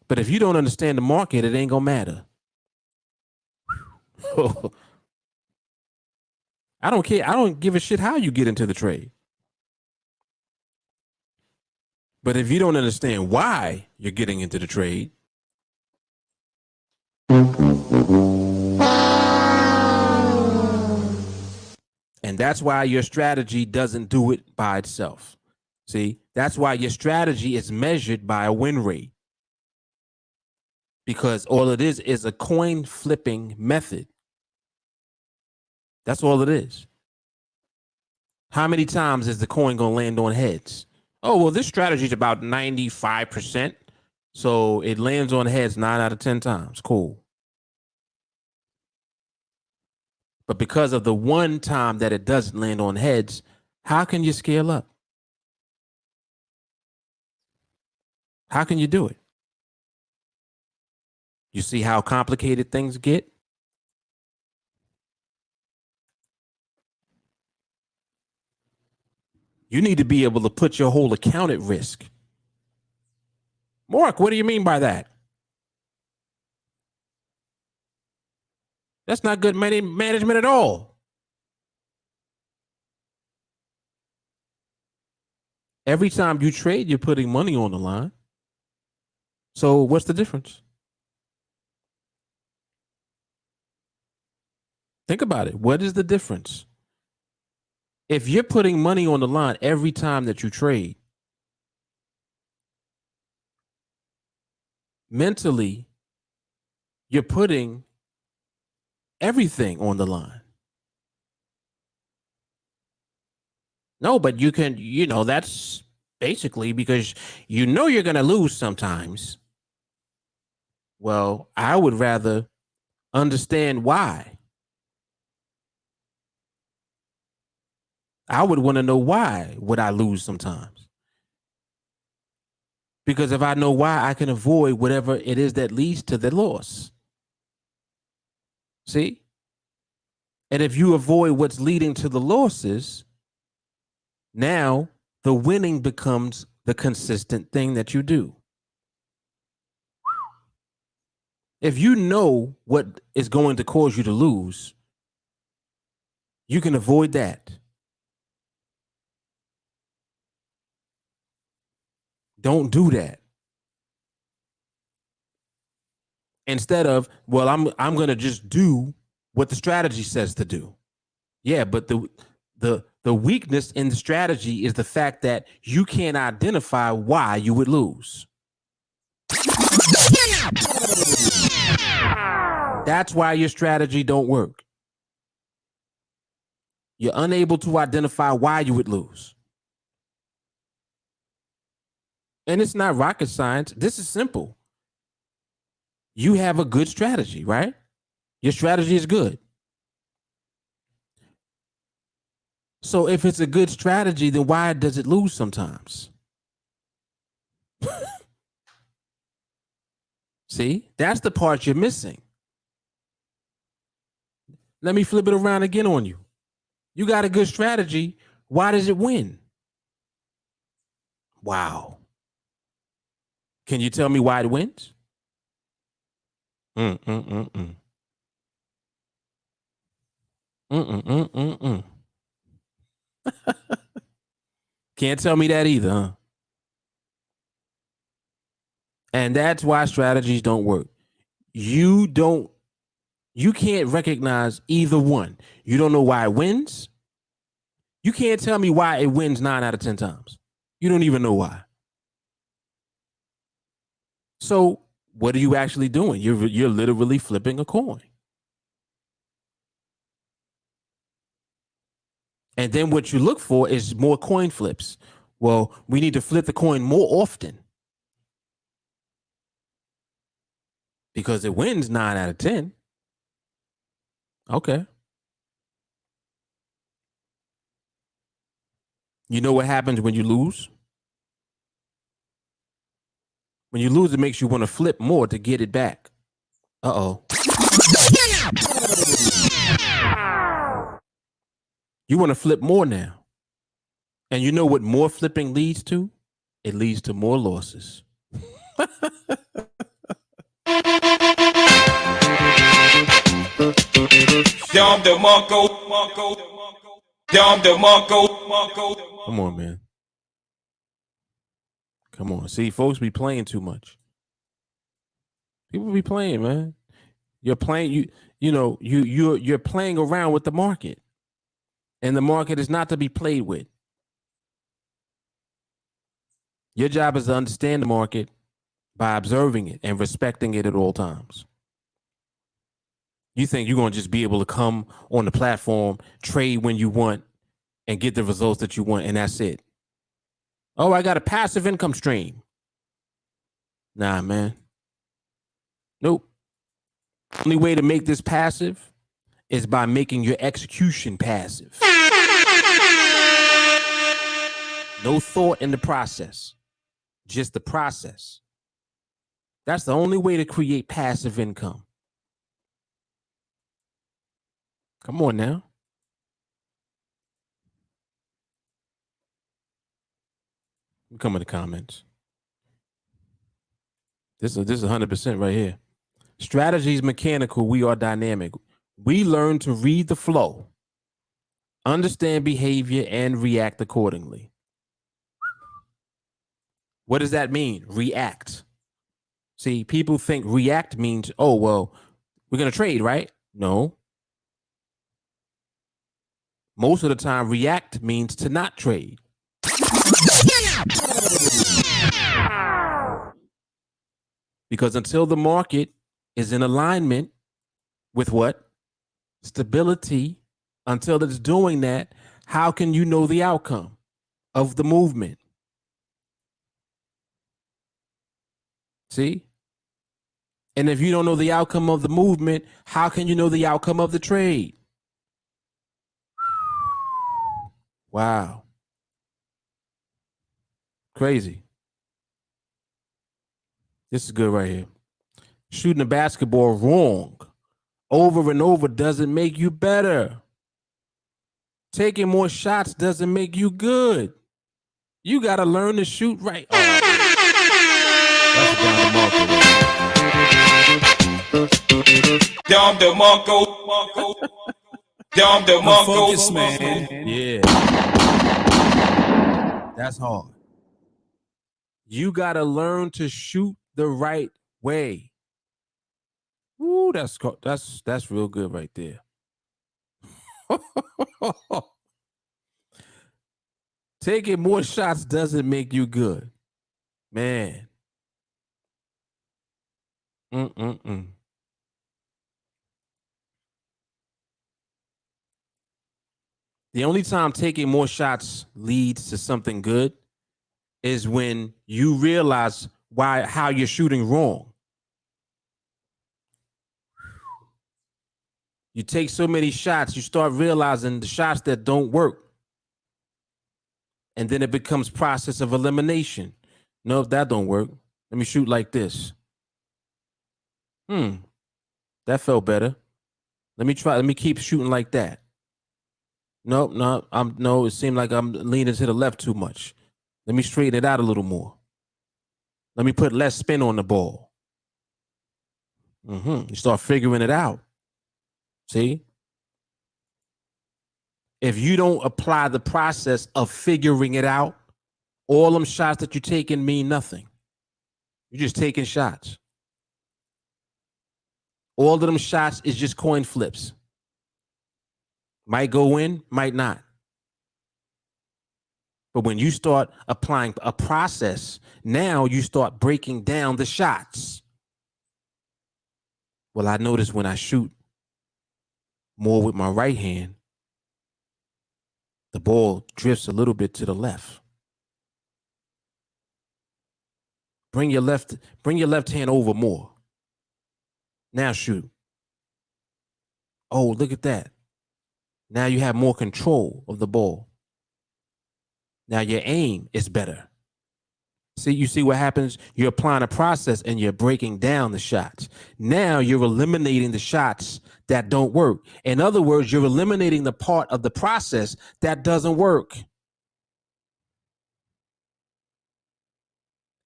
But if you don't understand the market, it ain't gonna matter. I don't care. I don't give a shit how you get into the trade. But if you don't understand why you're getting into the trade, and that's why your strategy doesn't do it by itself. See, that's why your strategy is measured by a win rate. Because all it is a coin flipping method. That's all it is. How many times is the coin going to land on heads? Oh, well, this strategy is about 95%. So it lands on heads 9 out of 10 times. Cool. But because of the one time that it doesn't land on heads, how can you scale up? How can you do it? You see how complicated things get? You need to be able to put your whole account at risk. Mark, what do you mean by that? That's not good management at all. Every time you trade, you're putting money on the line. So what's the difference? Think about it. What is the difference? If you're putting money on the line every time that you trade, mentally, you're putting everything on the line. No, but you can, that's basically because you're going to lose sometimes. Well, I would rather understand why. I would want to know why would I lose sometimes. Because if I know why, I can avoid whatever it is that leads to the loss. See? And if you avoid what's leading to the losses, now the winning becomes the consistent thing that you do. If you know what is going to cause you to lose, you can avoid that. Don't do that. Instead of, well, I'm going to just do what the strategy says to do. Yeah, but the weakness in the strategy is the fact that you can't identify why you would lose. That's why your strategy don't work. You're unable to identify why you would lose. And it's not rocket science. This is simple. You have a good strategy, right? Your strategy is good. So if it's a good strategy, then why does it lose sometimes? See, that's the part you're missing. Let me flip it around again on you. You got a good strategy. Why does it win? Wow. Can you tell me why it wins? Mm-mm-mm-mm. Mm-mm-mm-mm-mm. Can't tell me that either, huh? And that's why strategies don't work. You can't recognize either one. You don't know why it wins. You can't tell me why it wins 9 out of 10 times. You don't even know why. So what are you actually doing? You're literally flipping a coin. And then what you look for is more coin flips. Well, we need to flip the coin more often because it wins 9 out of 10. Okay. You know what happens when you lose? When you lose, it makes you want to flip more to get it back. Uh-oh. You want to flip more now. And you know what more flipping leads to? It leads to more losses. Come on, man. Come on. See, folks be playing too much. People be playing, man. You're playing you're playing around with the market. And the market is not to be played with. Your job is to understand the market by observing it and respecting it at all times. You think you're going to just be able to come on the platform, trade when you want, and get the results that you want, and that's it. Oh, I got a passive income stream. Nah, man. Nope. Only way to make this passive is by making your execution passive. No thought in the process, just the process. That's the only way to create passive income. Come on now. Come in the comments. This is 100% right here. Strategy is mechanical. We are dynamic. We learn to read the flow, understand behavior, and react accordingly. What does that mean? React. See, people think react means, oh, well, we're going to trade, right? No. Most of the time, react means to not trade. Because until the market is in alignment with what? Stability, until it's doing that, how can you know the outcome of the movement? See? And if you don't know the outcome of the movement, how can you know the outcome of the trade? Wow. Crazy. This is good right here. Shooting a basketball wrong over and over doesn't make you better. Taking more shots doesn't make you good. You got to learn to shoot right. Oh, that's down the I'm focused, man. Yeah. That's hard. You got to learn to shoot the right way. Ooh, that's real good right there. Taking more shots doesn't make you good. Man. Mm-mm-mm. The only time taking more shots leads to something good is when you realize how you're shooting wrong. You take so many shots, you start realizing the shots that don't work. And then it becomes process of elimination. No, if that don't work, let me shoot like this. That felt better. Let me keep shooting like that. Nope, no, it seemed like I'm leaning to the left too much. Let me straighten it out a little more. Let me put less spin on the ball. You start figuring it out. See? If you don't apply the process of figuring it out, all them shots that you're taking mean nothing. You're just taking shots. All of them shots is just coin flips. Might go in, might not. But when you start applying a process, now you start breaking down the shots. Well, I notice when I shoot more with my right hand, the ball drifts a little bit to the left. Bring your left hand over more. Now shoot. Oh, look at that. Now you have more control of the ball. Now your aim is better. See, you see what happens? You're applying a process and you're breaking down the shots. Now you're eliminating the shots that don't work. In other words, you're eliminating the part of the process that doesn't work.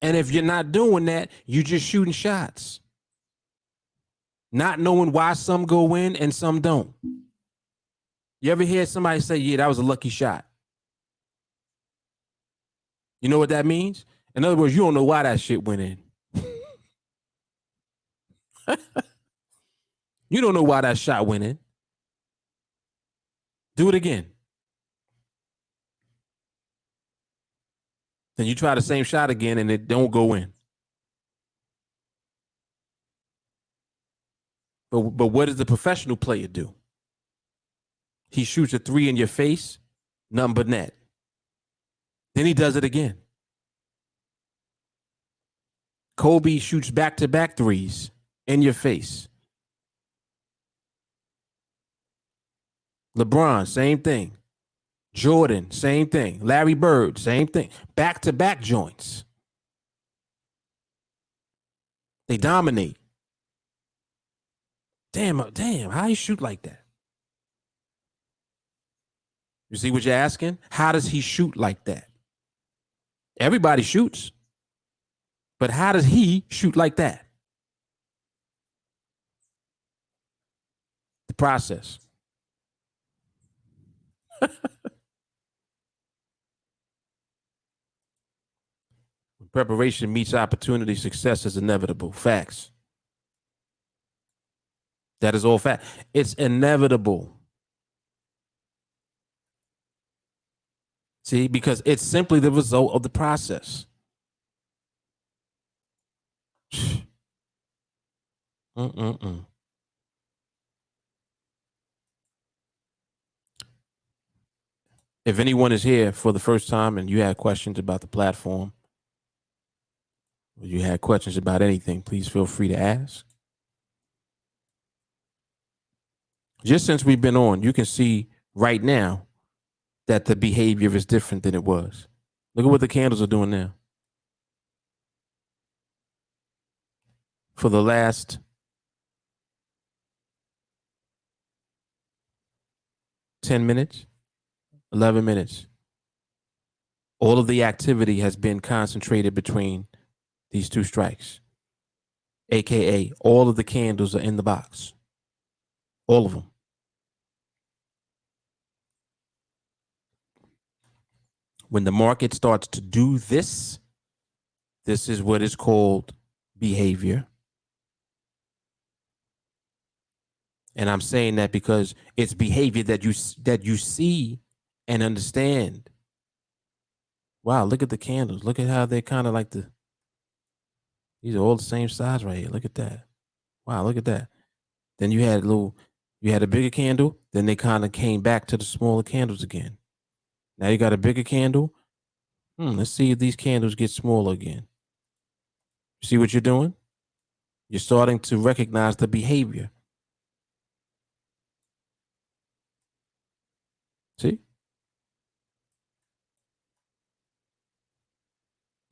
And if you're not doing that, you're just shooting shots, not knowing why some go in and some don't. You ever hear somebody say, yeah, that was a lucky shot? You know what that means? In other words, you don't know why that shit went in. You don't know why that shot went in. Do it again. Then you try the same shot again and it don't go in. But what does the professional player do? He shoots a 3 in your face, nothing but net. Then he does it again. Kobe shoots back-to-back 3s in your face. LeBron, same thing. Jordan, same thing. Larry Bird, same thing. Back-to-back joints. They dominate. Damn, how you shoot like that? You see what you're asking? How does he shoot like that? Everybody shoots. But how does he shoot like that? The process. When preparation meets opportunity, success is inevitable. Facts. That is all fact. It's inevitable. See, because it's simply the result of the process. If anyone is here for the first time and you had questions about the platform, or you had questions about anything, please feel free to ask. Just since we've been on, you can see right now that the behavior is different than it was. Look at what the candles are doing now. For the last 10 minutes, 11 minutes, all of the activity has been concentrated between these two strikes, AKA all of the candles are in the box. All of them. When the market starts to do this, this is what is called behavior. And I'm saying that because it's behavior that you see and understand. Wow, look at the candles. Look at how they're kind of like these are all the same size right here. Look at that. Wow, look at that. Then you had a bigger candle, then they kind of came back to the smaller candles again. Now you got a bigger candle. Let's see if these candles get smaller again. You see what you're doing? You're starting to recognize the behavior. See?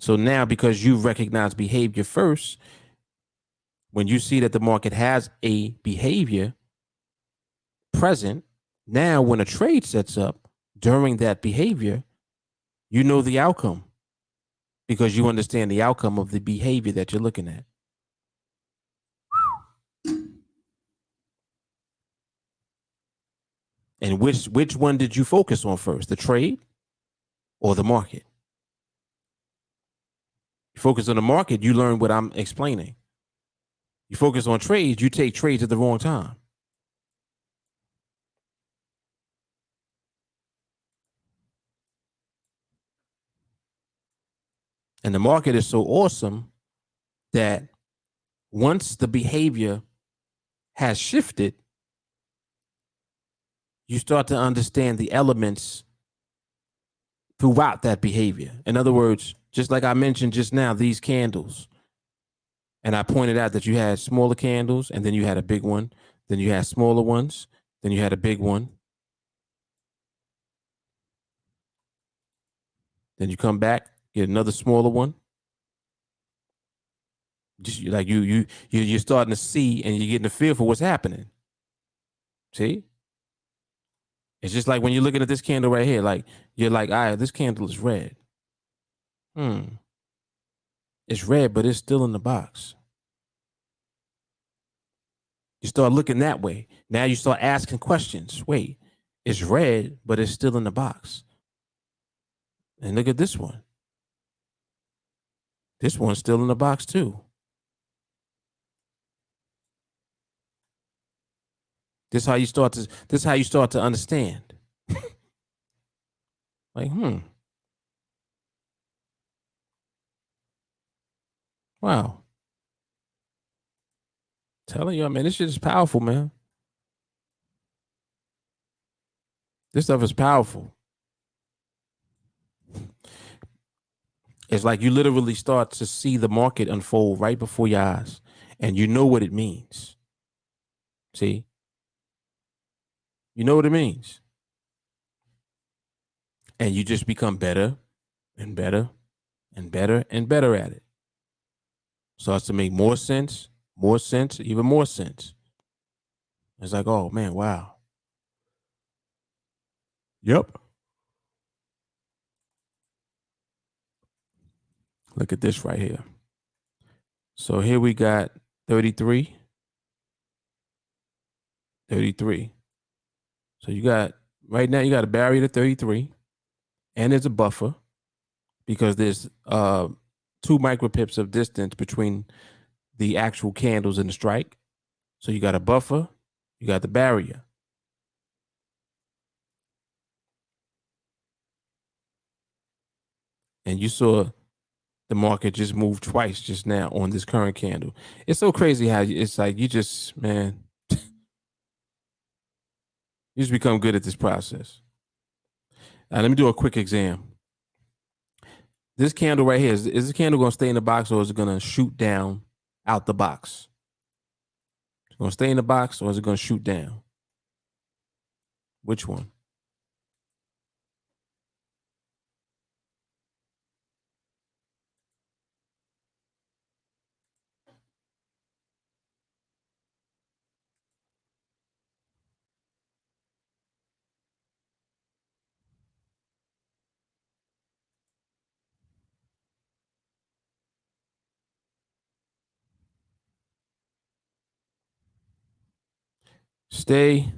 So now, because you recognize behavior first, when you see that the market has a behavior present, now when a trade sets up during that behavior, you know the outcome because you understand the outcome of the behavior that you're looking at. And which one did you focus on first, the trade or the market? You focus on the market, you learn what I'm explaining. You focus on trades, you take trades at the wrong time. And the market is so awesome that once the behavior has shifted, you start to understand the elements throughout that behavior. In other words, just like I mentioned just now, these candles, and I pointed out that you had smaller candles and then you had a big one, then you had smaller ones, then you had a big one. Then you come back, get another smaller one. Just like you're starting to see and you're getting a feel for what's happening. See? It's just like when you're looking at this candle right here, like you're like, all right, this candle is red. It's red, but it's still in the box. You start looking that way. Now you start asking questions. Wait, it's red, but it's still in the box. And look at this one. This one's still in the box too. This is how you start to understand. Like, wow. Telling you, man, this shit is powerful, man. This stuff is powerful. It's like you literally start to see the market unfold right before your eyes, and you know what it means. See? You know what it means. And you just become better and better and better and better at it. Starts to make more sense, even more sense. It's like, oh man, wow. Yep. Look at this right here. So here we got 33. 33. So you got, right now, you got a barrier to 33, and there's a buffer because there's 2 micropips of distance between the actual candles and the strike. So you got a buffer, you got the barrier. And you saw the market just moved twice just now on this current candle. It's so crazy how it's like you just, man, you just become good at this process. Let me do a quick exam. This candle right here, is this candle going to stay in the box or is it going to shoot down out the box? It's going to stay in the box or is it going to shoot down? Which one? Stay.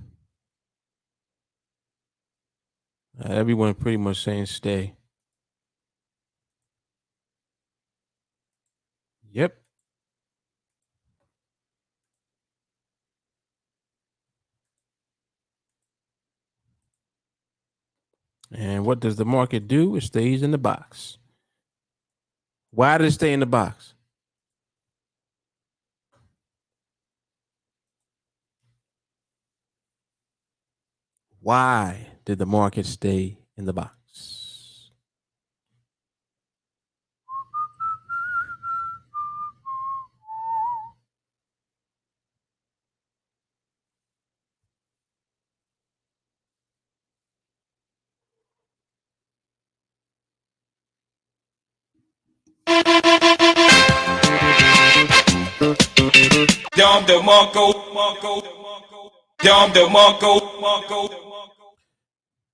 Everyone pretty much saying stay. Yep. And what does the market do? It stays in the box. Why did it stay in the box? Why did the market stay in the box?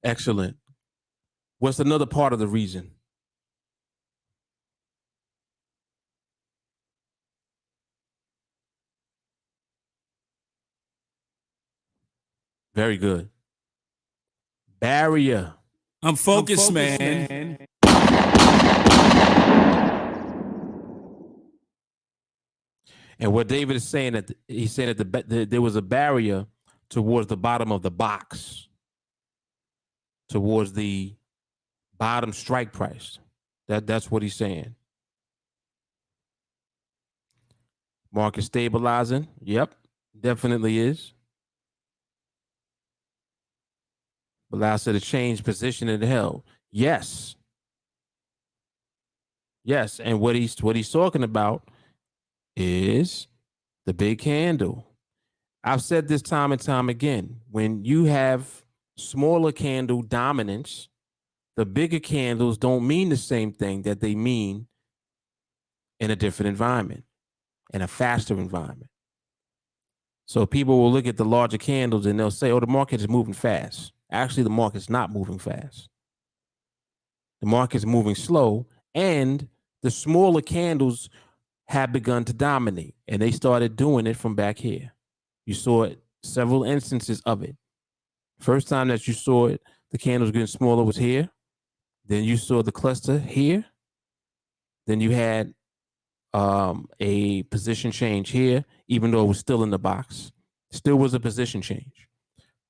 Excellent. What's another part of the reason? Very good. Barrier. I'm focused, man. And what David is saying that he's saying that there was a barrier towards the bottom of the box, towards the bottom strike price. That's what he's saying. Market stabilizing. Yep, definitely is. Allows it to change position and held. Yes. Yes. And what he's talking about is the big candle. I've said this time and time again. When you have smaller candle dominance, the bigger candles don't mean the same thing that they mean in a different environment, in a faster environment. So people will look at the larger candles and they'll say, oh, the market is moving fast. Actually, the market's not moving fast. The market's moving slow, and the smaller candles have begun to dominate, and they started doing it from back here. You saw it, several instances of it. First time that you saw it, the candles getting smaller was here. Then you saw the cluster here. Then you had a position change here, even though it was still in the box. Still was a position change.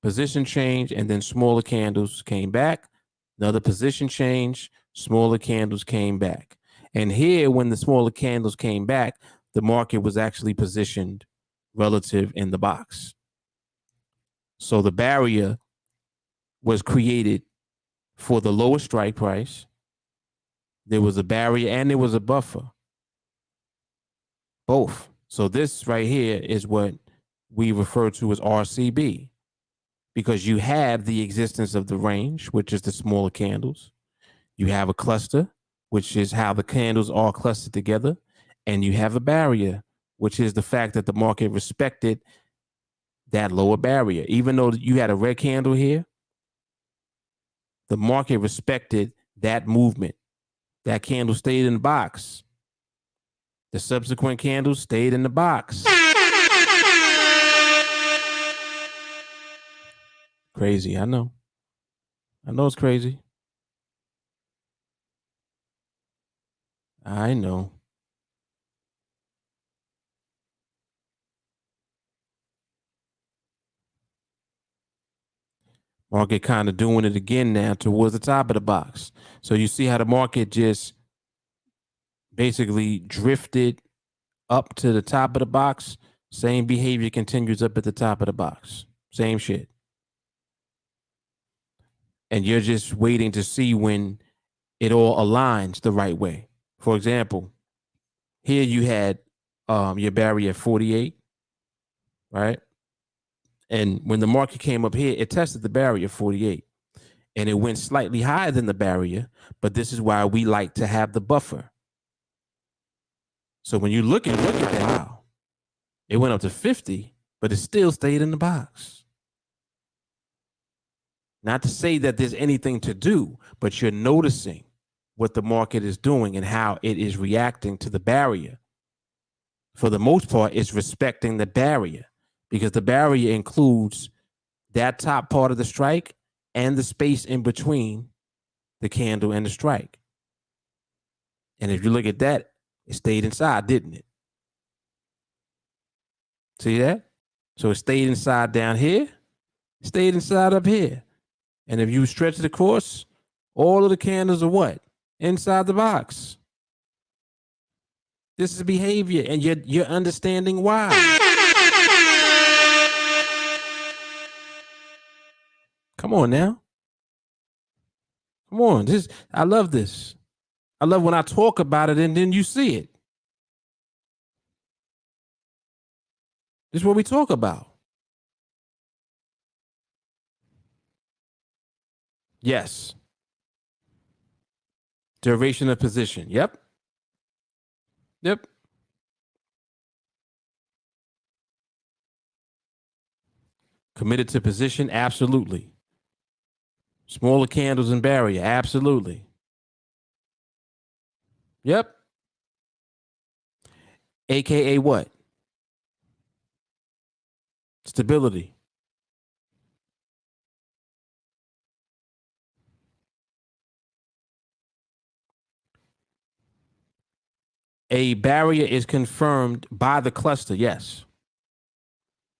Position change, and then smaller candles came back. Another position change, smaller candles came back. And here, when the smaller candles came back, the market was actually positioned relative in the box. So the barrier was created for the lower strike price. There was a barrier and there was a buffer. Both. So this right here is what we refer to as RCB, because you have the existence of the range, which is the smaller candles. You have a cluster, which is how the candles are clustered together. And you have a barrier, which is the fact that the market respected that lower barrier. Even though you had a red candle here, the market respected that movement. That candle stayed in the box. The subsequent candles stayed in the box. Crazy, I know. I know it's crazy. I know. Market kind of doing it again now towards the top of the box. So you see how the market just basically drifted up to the top of the box. Same behavior continues up at the top of the box. Same shit. And you're just waiting to see when it all aligns the right way. For example, here you had your barrier at 48, right? And when the market came up here, it tested the barrier at 48. And it went slightly higher than the barrier, but this is why we like to have the buffer. So when you look at that, wow, it went up to 50, but it still stayed in the box. Not to say that there's anything to do, but you're noticing what the market is doing and how it is reacting to the barrier. For the most part, it's respecting the barrier, because the barrier includes that top part of the strike and the space in between the candle and the strike. And if you look at that, it stayed inside, didn't it? See that? So it stayed inside down here, stayed inside up here. And if you stretch it across, all of the candles are what? Inside the box. This is behavior, and you're understanding why. Come on now. Come on. I love this. I love when I talk about it and then you see it. This is what we talk about. Yes. Duration of position. Yep. Yep. Committed to position? Absolutely. Smaller candles and barrier? Absolutely. Yep. AKA what? Stability. A barrier is confirmed by the cluster, yes.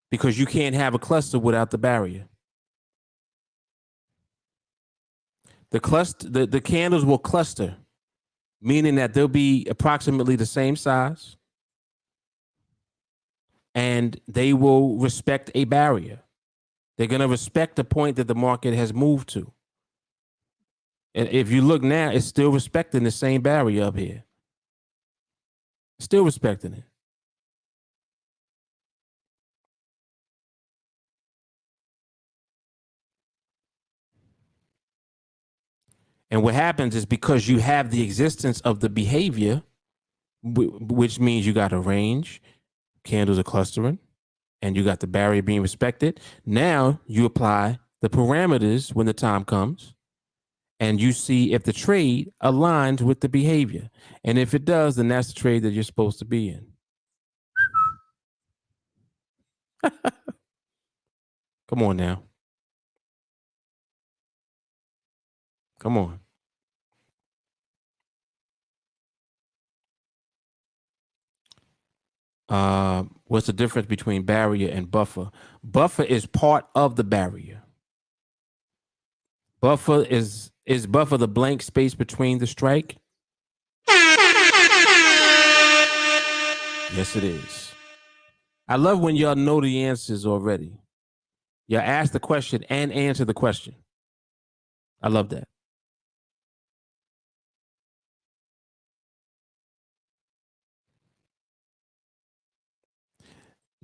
Because you can't have a cluster without the barrier. The candles will cluster, meaning that they'll be approximately the same size, and they will respect a barrier. They're going to respect the point that the market has moved to. And if you look now, it's still respecting the same barrier up here. Still respecting it. And what happens is because you have the existence of the behavior, which means you got a range, candles are clustering, and you got the barrier being respected. Now you apply the parameters when the time comes, and you see if the trade aligns with the behavior. And if it does, then that's the trade that you're supposed to be in. Come on now. Come on. What's the difference between barrier and buffer? Buffer is part of the barrier. Buffer is buffer the blank space between the strike? Yes, it is. I love when y'all know the answers already. Y'all ask the question and answer the question. I love that.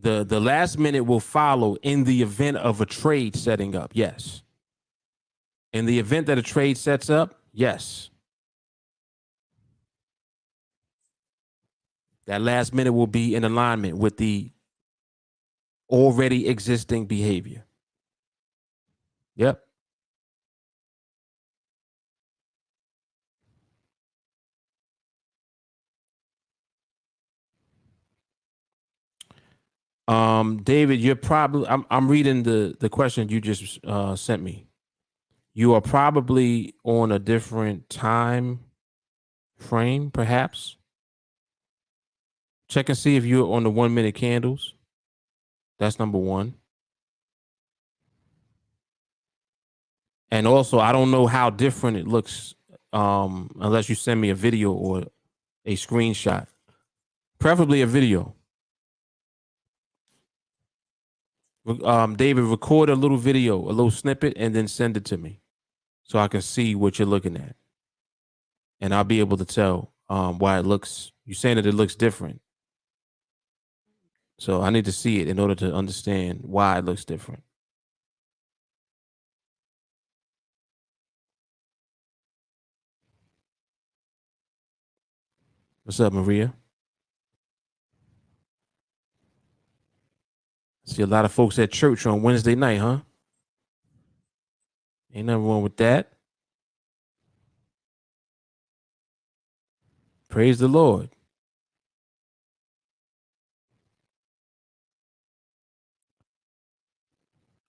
The last minute will follow in the event of a trade setting up. Yes. In the event that a trade sets up, yes. That last minute will be in alignment with the already existing behavior. Yep. David, you're probably I'm reading the question you just sent me. You are probably on a different time frame, perhaps. Check and see if you're on the 1 minute candles. That's number one. And also, I don't know how different it looks unless you send me a video or a screenshot, preferably a video. David, record a little video, a little snippet, and then send it to me so I can see what you're looking at. And I'll be able to tell why it looks, you're saying that it looks different. So I need to see it in order to understand why it looks different. What's up, Maria? See a lot of folks at church on Wednesday night, huh? Ain't nothing wrong with that. Praise the Lord.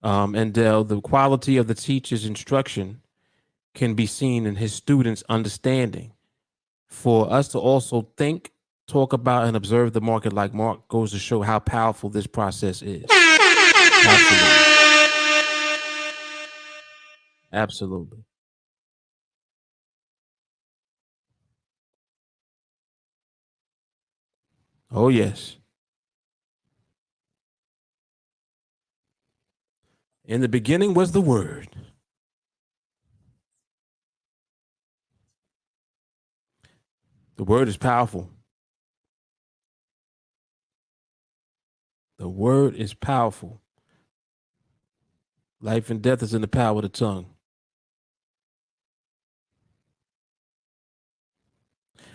And Dell, the quality of the teacher's instruction can be seen in his students' understanding. For us to also think, talk about, and observe the market like Mark goes to show how powerful this process is. Absolutely. Absolutely. Oh, yes. In the beginning was the Word. The Word is powerful. The Word is powerful. Life and death is in the power of the tongue.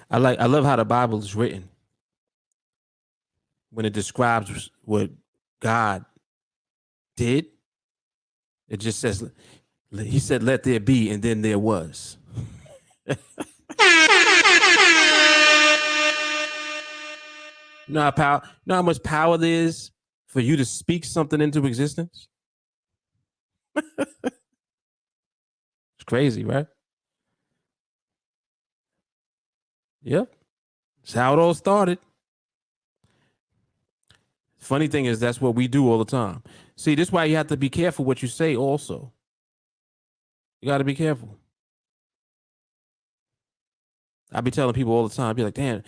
I love how the Bible is written when it describes what God did It just says, he said, let there be, and then there was. You know how much power there is for you to speak something into existence? It's crazy, right? Yep. That's how it all started. Funny thing is, that's what we do all the time. See, this is why you have to be careful what you say also. You got to be careful. I be telling people all the time, I be like, damn,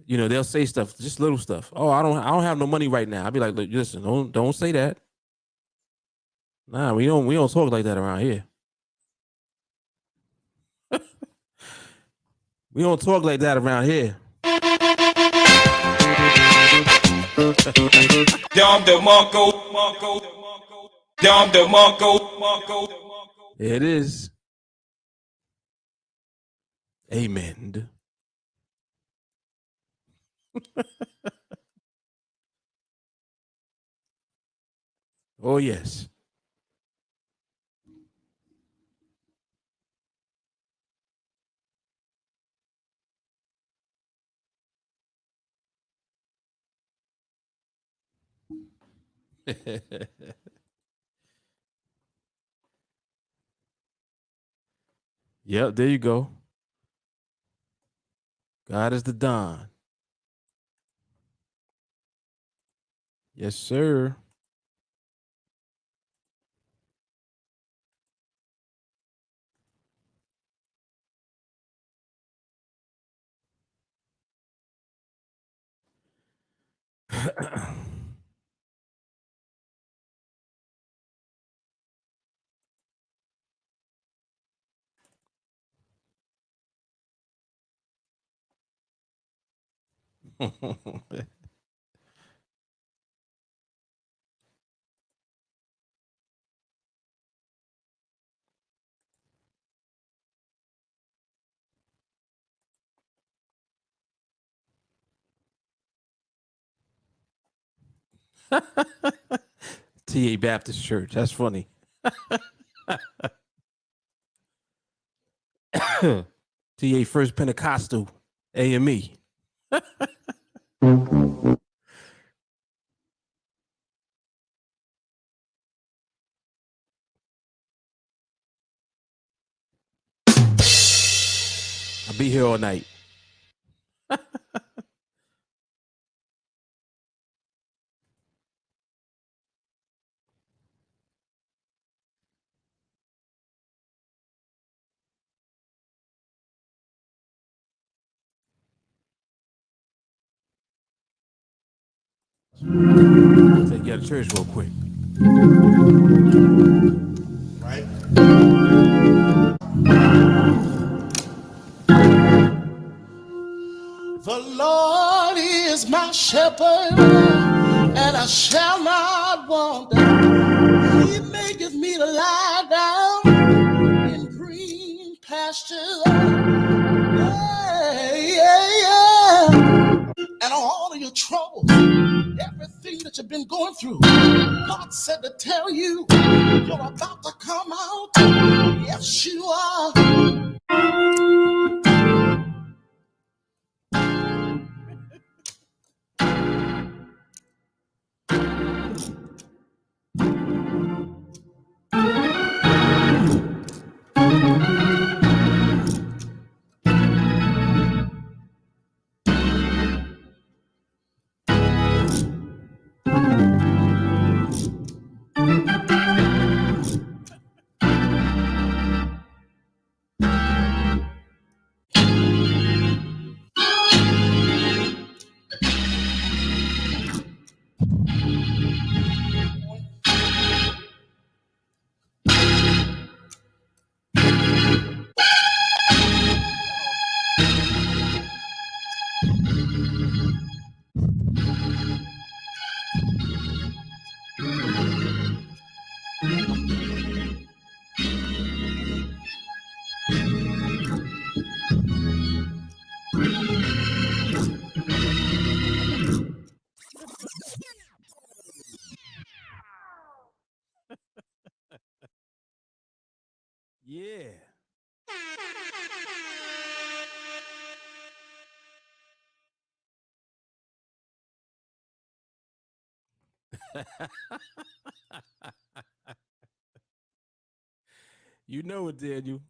you know, they'll say stuff, just little stuff. Oh, I don't have no money right now. I be like, listen, don't say that. Nah, we don't talk like that around here. We don't talk like that around here. There it is. Amen. Oh, yes. Yep, there you go. God is the Don. Yes, sir. TA Baptist Church. That's funny. TA First Pentecostal AME. I'll be here all night. Take you out of church real quick. Right? The Lord is my shepherd, and I shall not want. He maketh me to lie down in green pastures. Yeah, yeah, yeah. And all of your troubles, everything that you've been going through, God said to tell you, you're about to come out. Yes, you are. Yeah. You know it, Daniel.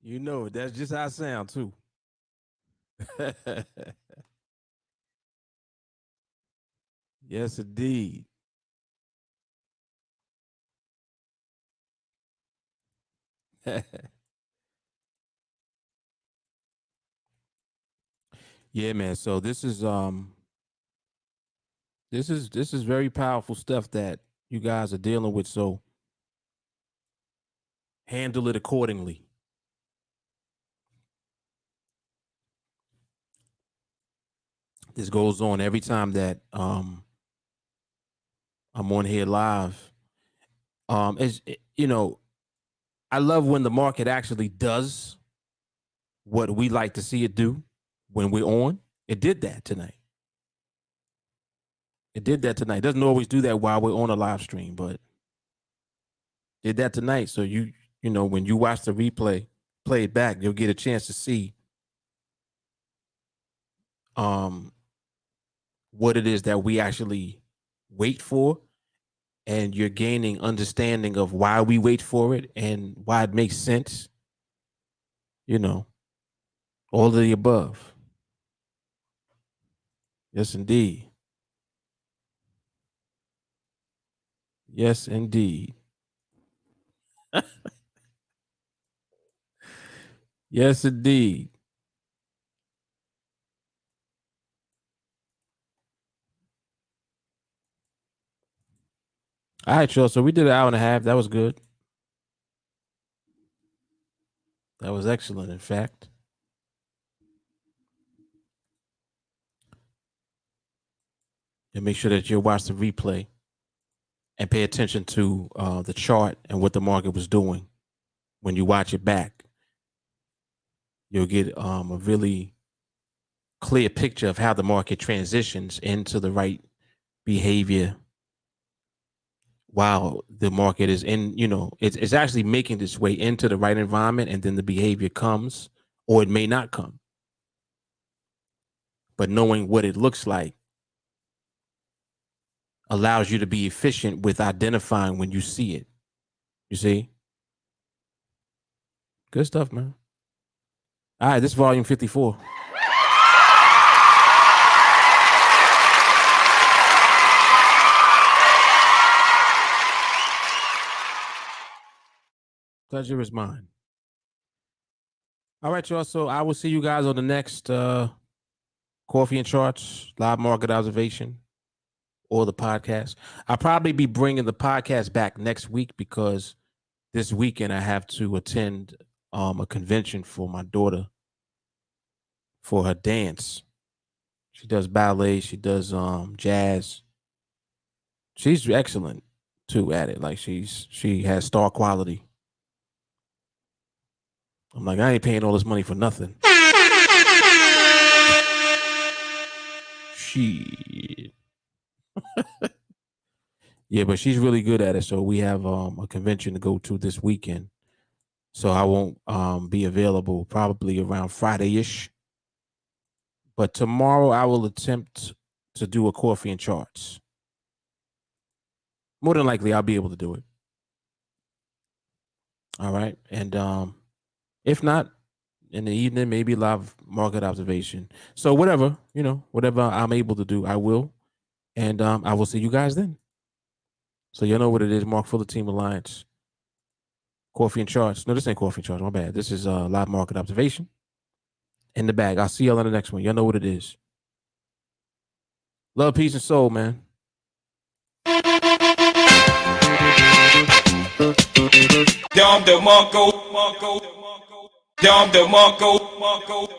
You know it. That's just how I sound, too. Yes, indeed. Yeah, man. So this is very powerful stuff that you guys are dealing with. So handle it accordingly. This goes on every time that I'm on here live. You know, I love when the market actually does what we like to see it do when we're on. It did that tonight. It doesn't always do that while we're on a live stream, but did that tonight. So you know, when you watch the replay, play it back, you'll get a chance to see what it is that we actually wait for, and you're gaining understanding of why we wait for it and why it makes sense. You know, all of the above. Yes, indeed. Yes, indeed. Yes, indeed. All right, y'all. So we did an hour and a half. That was good. That was excellent, in fact. And make sure that you watch the replay and pay attention to the chart and what the market was doing. When you watch it back, you'll get a really clear picture of how the market transitions into the right behavior while the market is in, you know, it's actually making its way into the right environment, and then the behavior comes, or it may not come. But knowing what it looks like allows you to be efficient with identifying when you see it. You see? Good stuff, man. All right, this is volume 54. Pleasure is mine. All right, y'all. So I will see you guys on the next Coffee and Charts live market observation or the podcast. I'll probably be bringing the podcast back next week because this weekend I have to attend a convention for my daughter for her dance. She does ballet. She does jazz. She's excellent too at it. Like she has star quality. I'm like, I ain't paying all this money for nothing. Shit. Yeah, but she's really good at it. So we have a convention to go to this weekend. So I won't be available probably around Friday-ish. But tomorrow I will attempt to do a Coffee and Charts. More than likely I'll be able to do it. All right. And if not, in the evening, maybe live market observation. So whatever, you know, whatever I'm able to do, I will. And I will see you guys then. So you know what it is, Mark Fuller, TeamAlliance. Coffee and Charts. No, this ain't Coffee and Charts. My bad. This is live market observation. In the bag. I'll see y'all on the next one. Y'all know what it is. Love, peace, and soul, man. Dom de Marco. Dom de Marco.